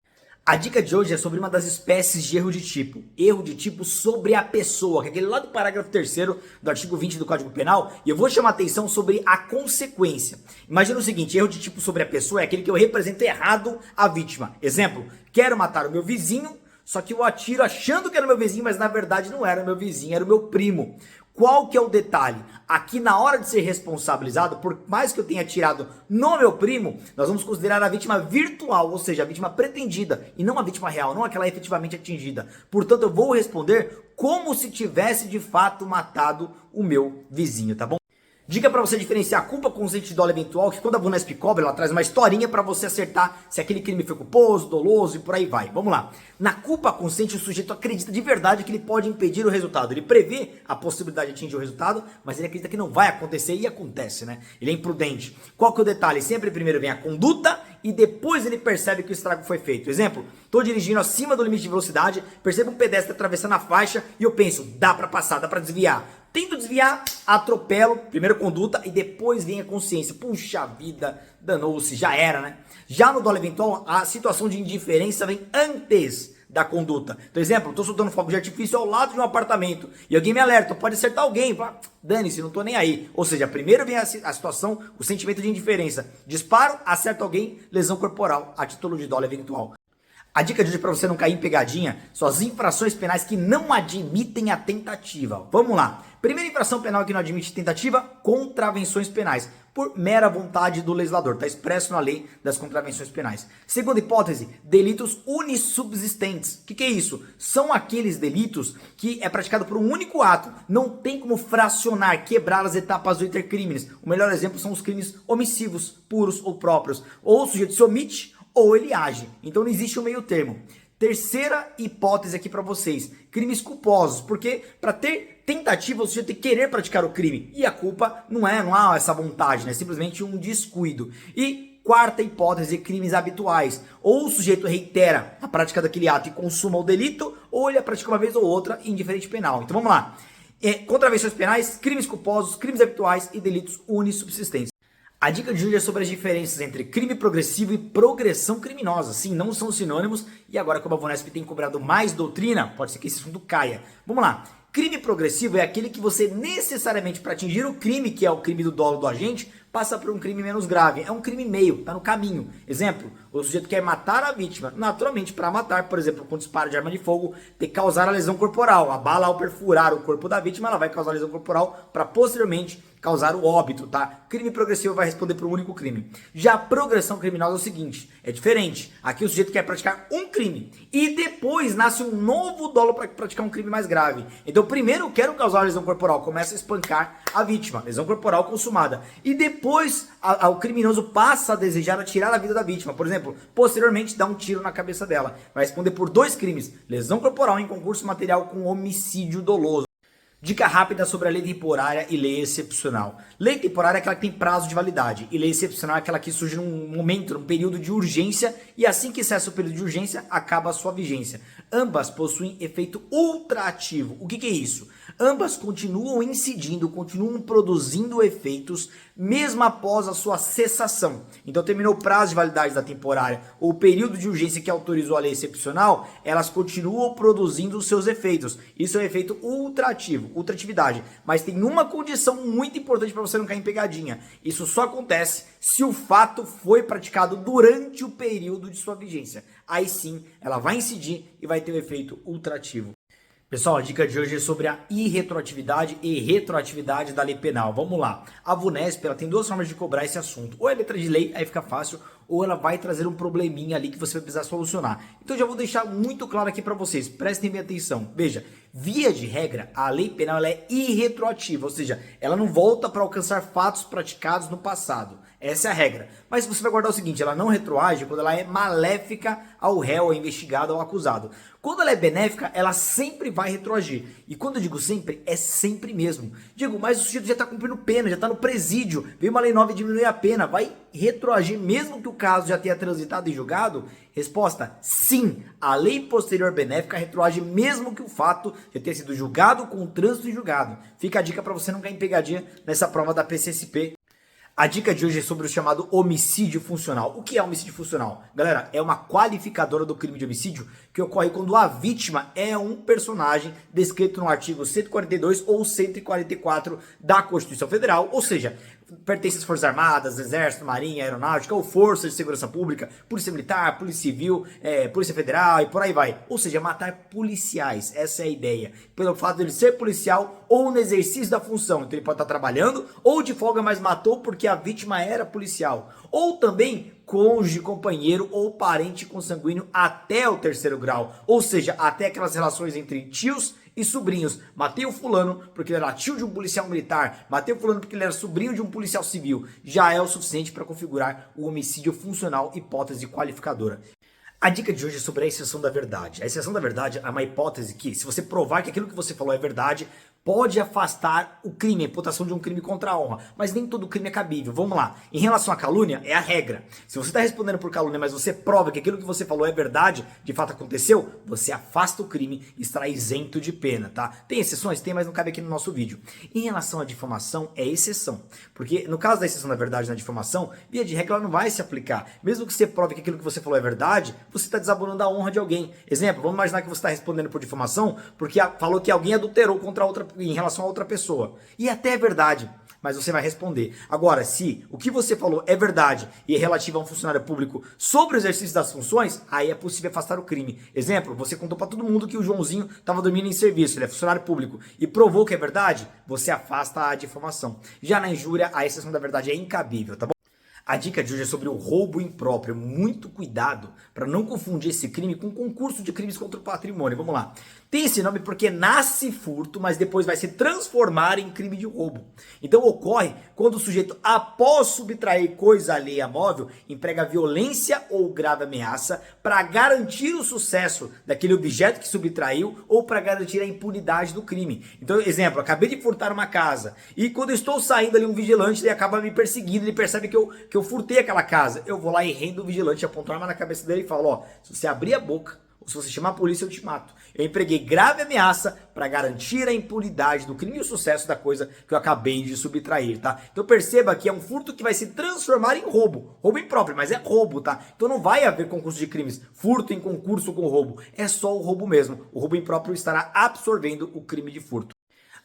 A dica de hoje é sobre uma das espécies de erro de tipo. Erro de tipo sobre a pessoa, que é aquele lá do parágrafo 3º do artigo 20 do Código Penal. E eu vou chamar a atenção sobre a consequência. Imagina o seguinte, erro de tipo sobre a pessoa é aquele que eu represento errado a vítima. Exemplo, quero matar o meu vizinho, só que eu atiro achando que era meu vizinho, mas na verdade não era meu vizinho, era o meu primo. Qual que é o detalhe? Aqui na hora de ser responsabilizado, por mais que eu tenha atirado no meu primo, nós vamos considerar a vítima virtual, ou seja, a vítima pretendida, e não a vítima real, não aquela efetivamente atingida. Portanto, eu vou responder como se tivesse de fato matado o meu vizinho, tá bom? Dica para você diferenciar a culpa consciente de dolo eventual, que quando a VUNESP cobra, ela traz uma historinha para você acertar se aquele crime foi culposo, doloso e por aí vai. Vamos lá. Na culpa consciente, o sujeito acredita de verdade que ele pode impedir o resultado. Ele prevê a possibilidade de atingir o resultado, mas ele acredita que não vai acontecer e acontece, né? Ele é imprudente. Qual que é o detalhe? Sempre primeiro vem a conduta e depois ele percebe que o estrago foi feito. Exemplo, estou dirigindo acima do limite de velocidade, percebo um pedestre atravessando a faixa e eu penso, dá para passar, dá para desviar. Tento desviar, atropelo, primeiro conduta e depois vem a consciência. Puxa vida, danou-se, já era, né? Já no dolo eventual, a situação de indiferença vem antes da conduta. Então, exemplo, estou soltando fogo de artifício ao lado de um apartamento e alguém me alerta, pode acertar alguém, dane-se, não estou nem aí. Ou seja, primeiro vem a situação, o sentimento de indiferença. Disparo, acerta alguém, lesão corporal, a título de dolo eventual. A dica de hoje para você não cair em pegadinha são as infrações penais que não admitem a tentativa. Vamos lá. Primeira infração penal que não admite tentativa, contravenções penais, por mera vontade do legislador. Está expresso na lei das contravenções penais. Segunda hipótese, delitos unissubsistentes. O que é isso? São aqueles delitos que é praticado por um único ato. Não tem como fracionar, quebrar as etapas do intercrimes. O melhor exemplo são os crimes omissivos, puros ou próprios. Ou o sujeito se omite, ou ele age. Então não existe um meio termo. Terceira hipótese aqui para vocês, crimes culposos, porque para ter tentativa o sujeito tem que querer praticar o crime, e a culpa não há essa vontade, né? É simplesmente um descuido. E quarta hipótese, crimes habituais, ou o sujeito reitera a prática daquele ato e consuma o delito, ou ele a pratica uma vez ou outra em diferente penal. Então vamos lá, contravenções penais, crimes culposos, crimes habituais e delitos unissubsistentes. A dica de hoje é sobre as diferenças entre crime progressivo e progressão criminosa. Sim, não são sinônimos e agora como a VUNESP tem cobrado mais doutrina, pode ser que esse assunto caia. Vamos lá. Crime progressivo é aquele que você necessariamente para atingir o crime, que é o crime do dolo do agente, passa por um crime menos grave. É um crime meio, tá no caminho. Exemplo, o sujeito quer matar a vítima. Naturalmente, para matar, por exemplo, com disparo de arma de fogo, tem que causar a lesão corporal. A bala, ao perfurar o corpo da vítima, ela vai causar lesão corporal para posteriormente causar o óbito, tá? Crime progressivo vai responder por um único crime. Já a progressão criminosa é o seguinte, é diferente. Aqui o sujeito quer praticar um crime e depois nasce um novo dolo para praticar um crime mais grave. Então primeiro eu quero causar lesão corporal, começa a espancar a vítima, lesão corporal consumada. E depois o criminoso passa a desejar tirar a vida da vítima. Por exemplo, posteriormente dá um tiro na cabeça dela. Vai responder por dois crimes, lesão corporal em concurso material com homicídio doloso. Dica rápida sobre a lei temporária e lei excepcional. Lei temporária é aquela que tem prazo de validade e lei excepcional é aquela que surge num momento, num período de urgência e assim que cessa o período de urgência, acaba a sua vigência. Ambas possuem efeito ultraativo. O que é isso? Ambas continuam incidindo, continuam produzindo efeitos mesmo após a sua cessação. Então terminou o prazo de validade da temporária ou o período de urgência que autorizou a lei excepcional, elas continuam produzindo os seus efeitos. Isso é um efeito ultrativo, ultratividade. Mas tem uma condição muito importante para você não cair em pegadinha. Isso só acontece se o fato foi praticado durante o período de sua vigência. Aí sim, ela vai incidir e vai ter um efeito ultrativo. Pessoal, a dica de hoje é sobre a irretroatividade e retroatividade da lei penal. Vamos lá. A VUNESP, ela tem duas formas de cobrar esse assunto. Ou é letra de lei, aí fica fácil, ou ela vai trazer um probleminha ali que você vai precisar solucionar. Então já vou deixar muito claro aqui para vocês, prestem bem atenção. Veja, via de regra, a lei penal ela é irretroativa, ou seja, ela não volta para alcançar fatos praticados no passado. Essa é a regra. Mas você vai guardar o seguinte, ela não retroage quando ela é maléfica ao réu, ao investigado, ao acusado. Quando ela é benéfica, ela sempre vai retroagir. E quando eu digo sempre, é sempre mesmo. Digo, mas o sujeito já está cumprindo pena, já está no presídio, veio uma lei nova e diminuir a pena, vai retroagir mesmo que o caso já tenha transitado em julgado? Resposta, sim. A lei posterior benéfica retroage mesmo que o fato já tenha sido julgado com o trânsito em julgado. Fica a dica para você não cair em pegadinha nessa prova da PCSP. A dica de hoje é sobre o chamado homicídio funcional. O que é homicídio funcional? Galera, é uma qualificadora do crime de homicídio que ocorre quando a vítima é um personagem descrito no artigo 142 ou 144 da Constituição Federal, ou seja, pertence às Forças Armadas, Exército, Marinha, Aeronáutica ou Forças de Segurança Pública, Polícia Militar, Polícia Civil, Polícia Federal e por aí vai. Ou seja, matar policiais, essa é a ideia. Pelo fato de ele ser policial ou no exercício da função. Então ele pode estar trabalhando ou de folga, mas matou porque a vítima era policial. Ou também cônjuge, companheiro ou parente consanguíneo até o terceiro grau. Ou seja, até aquelas relações entre tios e sobrinhos. Matei o fulano porque ele era tio de um policial militar. Matei o fulano porque ele era sobrinho de um policial civil. Já é o suficiente para configurar o homicídio funcional, hipótese qualificadora. A dica de hoje é sobre a exceção da verdade. A exceção da verdade é uma hipótese que, se você provar que aquilo que você falou é verdade, pode afastar o crime, a imputação de um crime contra a honra. Mas nem todo crime é cabível. Vamos lá. Em relação à calúnia, é a regra. Se você está respondendo por calúnia, mas você prova que aquilo que você falou é verdade, de fato aconteceu, você afasta o crime e estará isento de pena, tá? Tem exceções? Tem, mas não cabe aqui no nosso vídeo. Em relação à difamação, é exceção. Porque no caso da exceção da verdade na difamação, via de regra ela não vai se aplicar. Mesmo que você prove que aquilo que você falou é verdade, você está desabonando a honra de alguém. Exemplo, vamos imaginar que você está respondendo por difamação porque falou que alguém adulterou contra outra em relação a outra pessoa. E até é verdade, mas você vai responder. Agora, se o que você falou é verdade e é relativo a um funcionário público sobre o exercício das funções, aí é possível afastar o crime. Exemplo, você contou para todo mundo que o Joãozinho estava dormindo em serviço, ele é funcionário público, e provou que é verdade, você afasta a difamação. Já na injúria, a exceção da verdade é incabível, tá bom? A dica de hoje é sobre o roubo impróprio. Muito cuidado para não confundir esse crime com concurso de crimes contra o patrimônio. Vamos lá. Tem esse nome porque nasce furto, mas depois vai se transformar em crime de roubo. Então ocorre quando o sujeito, após subtrair coisa alheia móvel, emprega violência ou grave ameaça para garantir o sucesso daquele objeto que subtraiu ou para garantir a impunidade do crime. Então, exemplo, acabei de furtar uma casa e quando eu estou saindo ali, um vigilante ele acaba me perseguindo, ele percebe que eu furtei aquela casa. Eu vou lá e rendo o vigilante, aponto a arma na cabeça dele e falo, ó, se você abrir a boca ou se você chamar a polícia, eu te mato. Eu empreguei grave ameaça para garantir a impunidade do crime e o sucesso da coisa que eu acabei de subtrair, tá? Então perceba que é um furto que vai se transformar em roubo. Roubo impróprio, mas é roubo, tá? Então não vai haver concurso de crimes, furto em concurso com roubo. É só o roubo mesmo. O roubo impróprio estará absorvendo o crime de furto.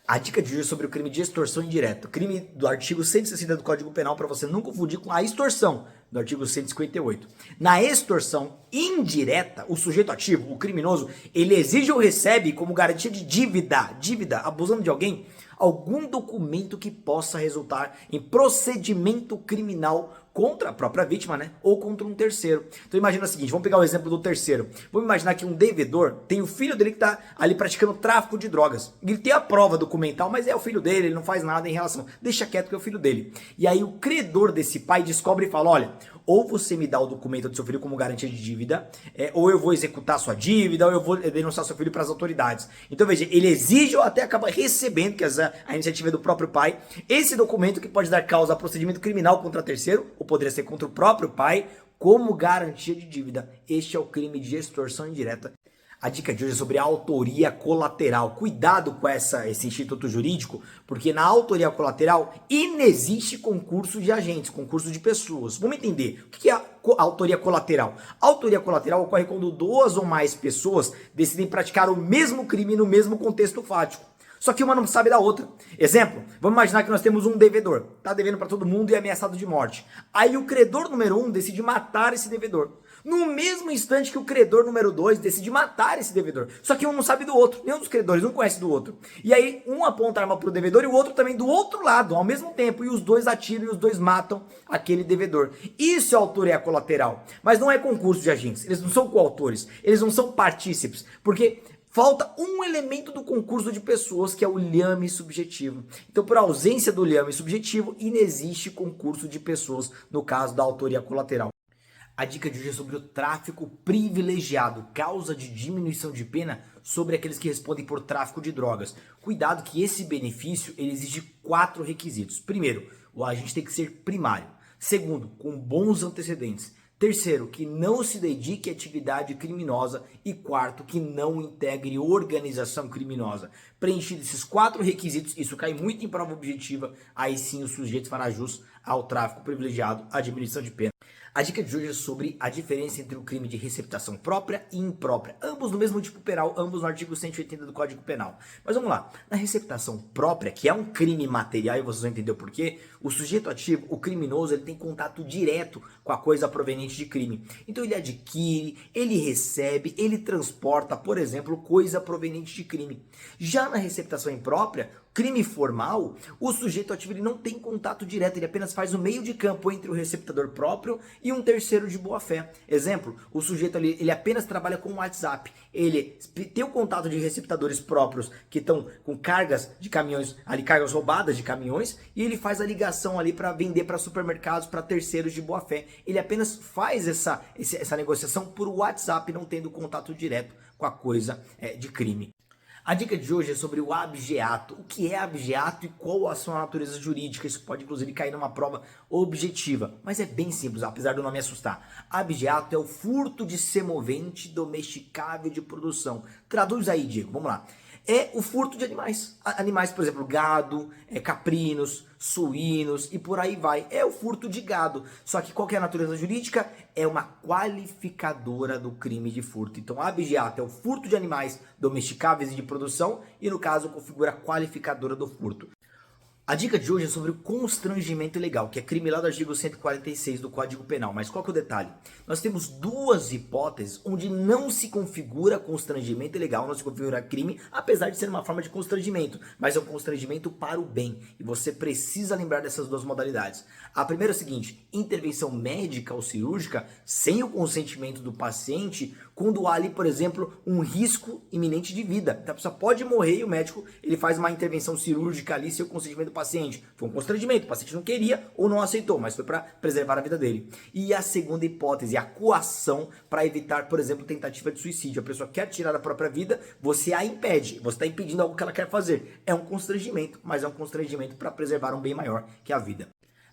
A dica de hoje é sobre o crime de extorsão indireta. Crime do artigo 160 do Código Penal, para você não confundir com a extorsão do artigo 158. Na extorsão indireta, o sujeito ativo, o criminoso, ele exige ou recebe como garantia de dívida, abusando de alguém, algum documento que possa resultar em procedimento criminal contra a própria vítima, né? Ou contra um terceiro. Então imagina o seguinte, vamos pegar o exemplo do terceiro. Vamos imaginar que um devedor tem o filho dele que está ali praticando tráfico de drogas. Ele tem a prova documental, mas é o filho dele, ele não faz nada em relação. Deixa quieto que é o filho dele. E aí o credor desse pai descobre e fala, olha, ou você me dá o documento do seu filho como garantia de dívida, ou eu vou executar sua dívida, ou eu vou denunciar seu filho para as autoridades. Então veja, ele exige ou até acaba recebendo, que a iniciativa é do próprio pai, esse documento que pode dar causa a procedimento criminal contra terceiro, ou poderia ser contra o próprio pai, como garantia de dívida. Este é o crime de extorsão indireta. A dica de hoje é sobre a autoria colateral. Cuidado com esse instituto jurídico, porque na autoria colateral inexiste concurso de agentes, concurso de pessoas. Vamos entender o que é a autoria colateral. A autoria colateral ocorre quando duas ou mais pessoas decidem praticar o mesmo crime no mesmo contexto fático. Só que uma não sabe da outra. Exemplo, vamos imaginar que nós temos um devedor. Tá devendo para todo mundo e é ameaçado de morte. Aí o credor número 1 decide matar esse devedor. No mesmo instante que o credor número 2 decide matar esse devedor. Só que um não sabe do outro. Nenhum dos credores não conhece do outro. E aí um aponta a arma pro devedor e o outro também do outro lado, ao mesmo tempo. E os dois atiram e os dois matam aquele devedor. Isso é autoria colateral. Mas não é concurso de agentes. Eles não são coautores. Eles não são partícipes. Porque falta um elemento do concurso de pessoas, que é o lhame subjetivo. Então, por ausência do lhame subjetivo, inexiste concurso de pessoas no caso da autoria colateral. A dica de hoje é sobre o tráfico privilegiado, causa de diminuição de pena sobre aqueles que respondem por tráfico de drogas. Cuidado que esse benefício ele exige 4 requisitos. Primeiro, o agente tem que ser primário. Segundo, com bons antecedentes. Terceiro, que não se dedique à atividade criminosa. E quarto, que não integre organização criminosa. Preenchidos esses 4 requisitos, isso cai muito em prova objetiva, aí sim o sujeito fará jus ao tráfico privilegiado, à diminuição de pena. A dica de hoje é sobre a diferença entre o crime de receptação própria e imprópria. Ambos no mesmo tipo penal, ambos no artigo 180 do Código Penal. Mas vamos lá. Na receptação própria, que é um crime material, e vocês vão entender o porquê, o sujeito ativo, o criminoso, ele tem contato direto com a coisa proveniente de crime. Então ele adquire, ele recebe, ele transporta, por exemplo, coisa proveniente de crime. Já na receptação imprópria, crime formal, o sujeito ativo ele não tem contato direto, ele apenas faz o meio de campo entre o receptador próprio e um terceiro de boa fé. Exemplo, o sujeito ali, ele apenas trabalha com o WhatsApp, ele tem o contato de receptadores próprios que estão com cargas de caminhões, ali cargas roubadas de caminhões, e ele faz a ligação ali para vender para supermercados, para terceiros de boa fé. Ele apenas faz essa negociação por WhatsApp, não tendo contato direto com a coisa de crime. A dica de hoje é sobre o abigeato. O que é abigeato e qual a sua natureza jurídica? Isso pode inclusive cair numa prova objetiva, mas é bem simples, apesar do nome assustar. Abigeato é o furto de semovente domesticável de produção. Traduz aí, Diego, vamos lá. É o furto de animais. Animais, por exemplo, gado, caprinos, suínos e por aí vai. É o furto de gado. Só que qual que é a natureza jurídica? É uma qualificadora do crime de furto. Então, abigeato é o furto de animais domesticáveis e de produção e, no caso, configura a qualificadora do furto. A dica de hoje é sobre o constrangimento ilegal, que é crime lá do artigo 146 do Código Penal. Mas qual que é o detalhe? Nós temos 2 hipóteses onde não se configura constrangimento ilegal, não se configura crime, apesar de ser uma forma de constrangimento, mas é um constrangimento para o bem. E você precisa lembrar dessas 2 modalidades. A primeira é o seguinte: intervenção médica ou cirúrgica sem o consentimento do paciente, quando há ali, por exemplo, um risco iminente de vida. Então a pessoa pode morrer e o médico ele faz uma intervenção cirúrgica ali sem o consentimento do paciente. Foi um constrangimento, o paciente não queria ou não aceitou, mas foi para preservar a vida dele. E a segunda hipótese, a coação para evitar, por exemplo, tentativa de suicídio. A pessoa quer tirar a própria vida, você a impede, você está impedindo algo que ela quer fazer. É um constrangimento, mas é um constrangimento para preservar um bem maior que a vida.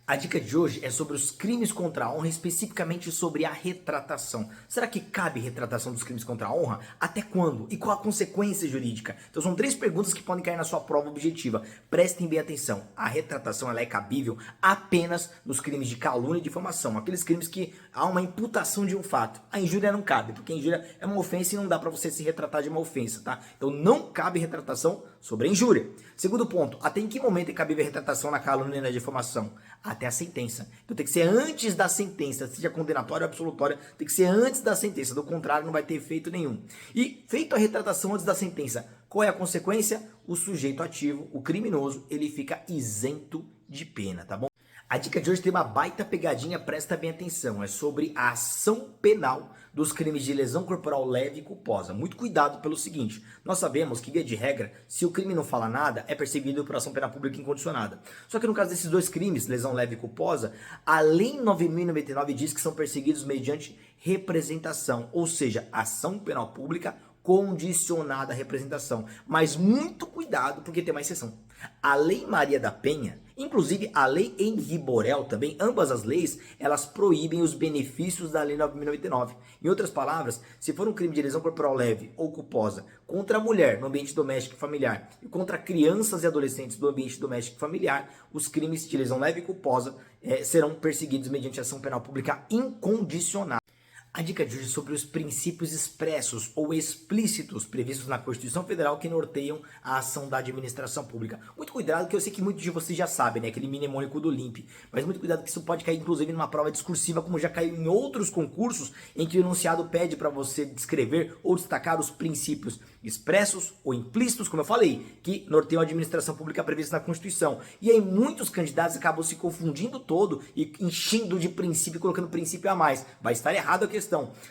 A dica de hoje é sobre os crimes contra a honra, especificamente sobre a retratação. Será que cabe retratação dos crimes contra a honra? Até quando? E qual a consequência jurídica? Então são 3 perguntas que podem cair na sua prova objetiva. Prestem bem atenção. A retratação ela é cabível apenas nos crimes de calúnia e difamação, aqueles crimes que há uma imputação de um fato. A injúria não cabe, porque a injúria é uma ofensa e não dá para você se retratar de uma ofensa, tá? Então não cabe retratação sobre a injúria. Segundo ponto, até em que momento é cabível a retratação na calúnia e na difamação? Até a sentença. Então tem que ser antes da sentença, seja condenatória ou absolutória, tem que ser antes da sentença, do contrário não vai ter efeito nenhum. E feito a retratação antes da sentença, qual é a consequência? O sujeito ativo, o criminoso, ele fica isento de pena, tá bom? A dica de hoje tem uma baita pegadinha, presta bem atenção, é sobre a ação penal dos crimes de lesão corporal leve e culposa. Muito cuidado pelo seguinte, nós sabemos que, via de regra, se o crime não fala nada, é perseguido por ação penal pública incondicionada. Só que no caso desses 2 crimes, lesão leve e culposa, a Lei 9.099 diz que são perseguidos mediante representação, ou seja, ação penal pública condicionada à representação. Mas muito cuidado, porque tem uma exceção. A Lei Maria da Penha, Inclusive, a lei Henri Borel também, ambas as leis, elas proíbem os benefícios da lei 9.099. Em outras palavras, se for um crime de lesão corporal leve ou culposa contra a mulher no ambiente doméstico e familiar e contra crianças e adolescentes do ambiente doméstico e familiar, os crimes de lesão leve e culposa serão perseguidos mediante ação penal pública incondicional. A dica de hoje é sobre os princípios expressos ou explícitos previstos na Constituição Federal que norteiam a ação da administração pública. Muito cuidado, que eu sei que muitos de vocês já sabem, né? Aquele mnemônico do LIMP. Mas muito cuidado que isso pode cair, inclusive, numa prova discursiva, como já caiu em outros concursos, em que o enunciado pede para você descrever ou destacar os princípios expressos ou implícitos, como eu falei, que norteiam a administração pública prevista na Constituição. E aí muitos candidatos acabam se confundindo todo e enchendo de princípio, colocando princípio a mais. Vai estar errado a questão.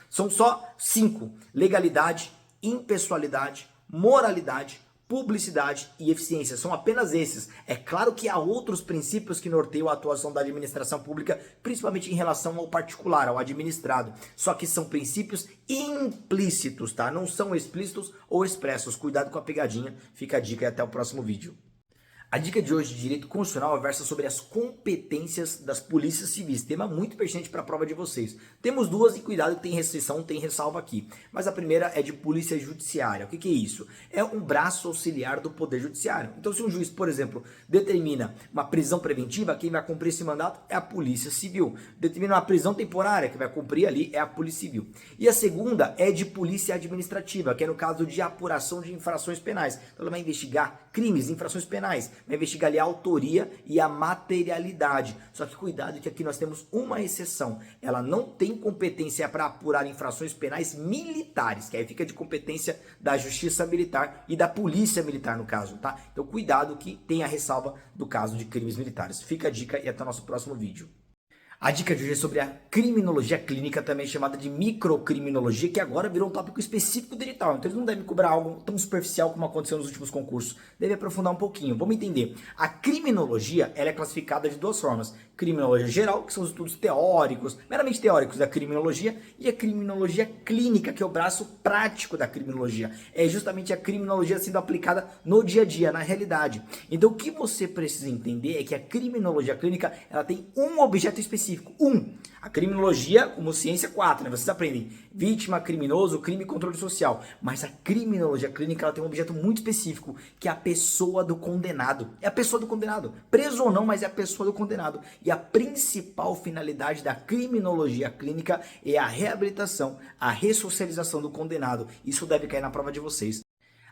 São só 5: legalidade, impessoalidade, moralidade, publicidade e eficiência. São apenas esses. É claro que há outros princípios que norteiam a atuação da administração pública, principalmente em relação ao particular, ao administrado. Só que são princípios implícitos, tá? Não são explícitos ou expressos. Cuidado com a pegadinha. Fica a dica e até o próximo vídeo. A dica de hoje de direito constitucional versa sobre as competências das polícias civis, tema muito pertinente para a prova de vocês. Temos duas e cuidado que tem restrição, tem ressalva aqui. Mas a primeira é de polícia judiciária. O que é isso? É um braço auxiliar do poder judiciário. Então se um juiz, por exemplo, determina uma prisão preventiva, quem vai cumprir esse mandato é a polícia civil. Determina uma prisão temporária, quem vai cumprir ali é a polícia civil. E a segunda é de polícia administrativa, que é no caso de apuração de infrações penais. Então ela vai investigar crimes, infrações penais, vai investigar ali a autoria e a materialidade. Só que cuidado que aqui nós temos uma exceção. Ela não tem competência para apurar infrações penais militares, que aí fica de competência da Justiça Militar e da Polícia Militar no caso, tá? Então cuidado que tem a ressalva do caso de crimes militares. Fica a dica e até o nosso próximo vídeo. A dica de hoje é sobre a criminologia clínica, também chamada de microcriminologia, que agora virou um tópico específico do edital. Então eles não devem cobrar algo tão superficial como aconteceu nos últimos concursos. Deve aprofundar um pouquinho. Vamos entender. A criminologia, ela é classificada de duas formas. Criminologia geral, que são os estudos teóricos, meramente teóricos da criminologia, e a criminologia clínica, que é o braço prático da criminologia. É justamente a criminologia sendo aplicada no dia a dia, na realidade. Então o que você precisa entender é que a criminologia clínica, ela tem um objeto específico. A criminologia como ciência 4, né? Vocês aprendem vítima, criminoso, crime e controle social. Mas a criminologia clínica, ela tem um objeto muito específico, que é a pessoa do condenado. É a pessoa do condenado. Preso ou não, mas é a pessoa do condenado. E a principal finalidade da criminologia clínica é a reabilitação, a ressocialização do condenado. Isso deve cair na prova de vocês.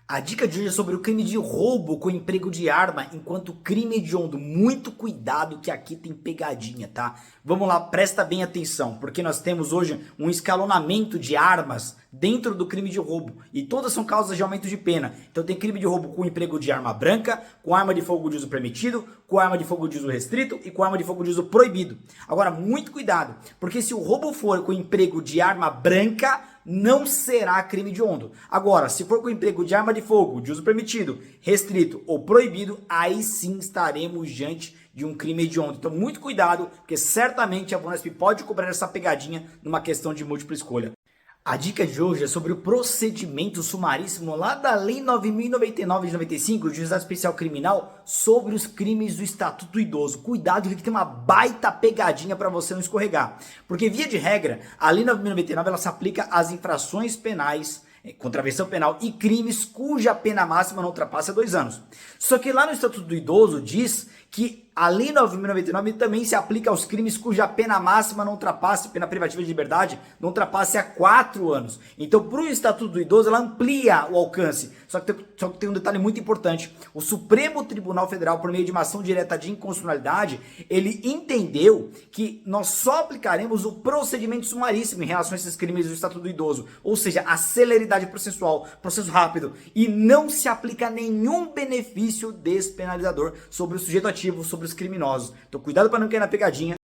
A dica de hoje é sobre o crime de roubo com emprego de arma enquanto crime hediondo. Muito cuidado que aqui tem pegadinha, tá? Vamos lá, presta bem atenção, porque nós temos hoje um escalonamento de armas dentro do crime de roubo. E todas são causas de aumento de pena. Então tem crime de roubo com emprego de arma branca, com arma de fogo de uso permitido, com arma de fogo de uso restrito e com arma de fogo de uso proibido. Agora, muito cuidado, porque se o roubo for com emprego de arma branca, não será crime hediondo. Agora, se for com emprego de arma de fogo, de uso permitido, restrito ou proibido, aí sim estaremos diante de um crime hediondo. Então, muito cuidado, porque certamente a Vunesp pode cobrar essa pegadinha numa questão de múltipla escolha. A dica de hoje é sobre o procedimento sumaríssimo lá da Lei 9.099 de 95, do Juizado Especial Criminal, sobre os crimes do Estatuto do Idoso. Cuidado que tem uma baita pegadinha para você não escorregar. Porque, via de regra, a Lei 9.099 ela se aplica às infrações penais, contravenção penal e crimes cuja pena máxima não ultrapassa 2 anos. Só que lá no Estatuto do Idoso diz que a Lei 9.099 também se aplica aos crimes cuja pena máxima não ultrapasse, pena privativa de liberdade, não ultrapasse a 4 anos. Então, para o Estatuto do Idoso, ela amplia o alcance. Só que tem um detalhe muito importante. O Supremo Tribunal Federal, por meio de uma ação direta de inconstitucionalidade, ele entendeu que nós só aplicaremos o procedimento sumaríssimo em relação a esses crimes do Estatuto do Idoso. Ou seja, a celeridade processual, processo rápido. E não se aplica nenhum benefício despenalizador sobre o sujeito ativo, sobre os criminosos. Então cuidado para não cair na pegadinha.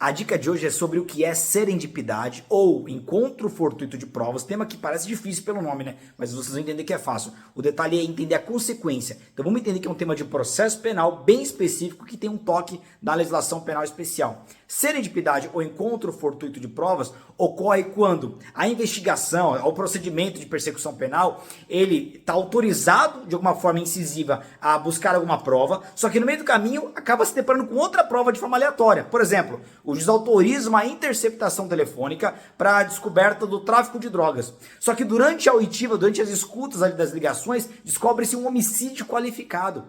A dica de hoje é sobre o que é serendipidade ou encontro fortuito de provas, tema que parece difícil pelo nome, né? Mas vocês vão entender que é fácil. O detalhe é entender a consequência. Então vamos entender que é um tema de processo penal bem específico que tem um toque da legislação penal especial. Serendipidade ou encontro fortuito de provas ocorre quando a investigação, o procedimento de persecução penal, ele está autorizado de alguma forma incisiva a buscar alguma prova, só que no meio do caminho acaba se deparando com outra prova de forma aleatória. Por exemplo, o juiz autoriza uma interceptação telefônica para a descoberta do tráfico de drogas. Só que durante a oitiva, durante as escutas ali das ligações, descobre-se um homicídio qualificado.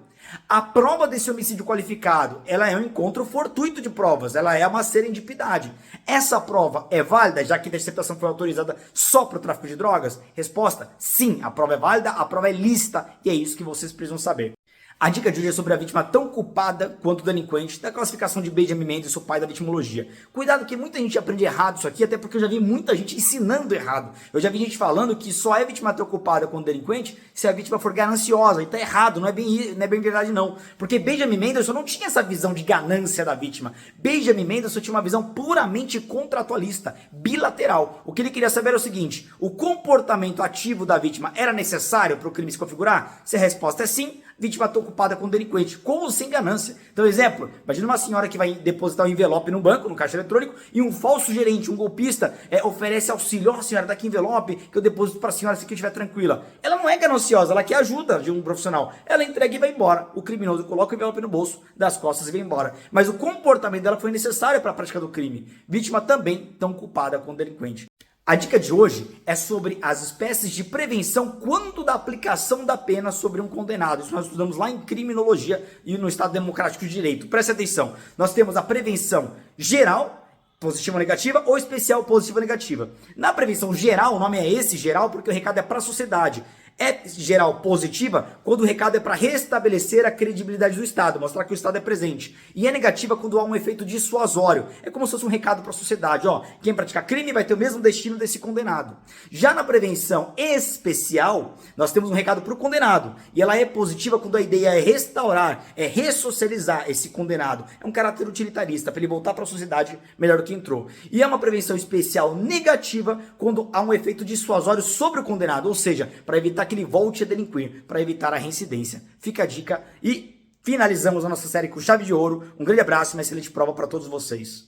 A prova desse homicídio qualificado, ela é um encontro fortuito de provas, ela é uma serendipidade. Essa prova é válida, já que a interceptação foi autorizada só para o tráfico de drogas? Resposta, sim, a prova é válida, a prova é lícita, e é isso que vocês precisam saber. A dica de hoje é sobre a vítima tão culpada quanto delinquente da classificação de Benjamin Mendes, o pai da vitimologia. Cuidado que muita gente aprende errado isso aqui, até porque eu já vi muita gente ensinando errado. Eu já vi gente falando que só é vítima tão culpada quanto delinquente se a vítima for gananciosa. E tá errado, não é bem verdade não. Porque Benjamin Mendes não tinha essa visão de ganância da vítima. Benjamin Mendes tinha uma visão puramente contratualista, bilateral. O que ele queria saber era o seguinte: o comportamento ativo da vítima era necessário para o crime se configurar? Se a resposta é sim, vítima está ocupada com delinquente, com ou sem ganância. Então, exemplo, imagina uma senhora que vai depositar um envelope no banco, no caixa eletrônico, e um falso gerente, um golpista, oferece auxílio. Ó, senhora, dá aqui envelope, que eu deposito para a senhora se que estiver tranquila. Ela não é gananciosa, ela quer ajuda de um profissional. Ela entrega e vai embora. O criminoso coloca o envelope no bolso, das costas e vai embora. Mas o comportamento dela foi necessário para a prática do crime. Vítima também tão culpada com delinquente. A dica de hoje é sobre as espécies de prevenção quando da aplicação da pena sobre um condenado. Isso nós estudamos lá em criminologia e no Estado Democrático de Direito. Preste atenção, nós temos a prevenção geral, positiva ou negativa, ou especial, positiva ou negativa. Na prevenção geral, o nome é esse, geral, porque o recado é para a sociedade. É geral positiva quando o recado é para restabelecer a credibilidade do Estado, mostrar que o Estado é presente. E é negativa quando há um efeito dissuasório. É como se fosse um recado para a sociedade. Ó, quem praticar crime vai ter o mesmo destino desse condenado. Já na prevenção especial, nós temos um recado para o condenado. E ela é positiva quando a ideia é restaurar, é ressocializar esse condenado. É um caráter utilitarista, para ele voltar para a sociedade melhor do que entrou. E é uma prevenção especial negativa quando há um efeito dissuasório sobre o condenado, ou seja, para evitar que ele volte a delinquir, para evitar a reincidência. Fica a dica e finalizamos a nossa série com chave de ouro. Um grande abraço e uma excelente prova para todos vocês.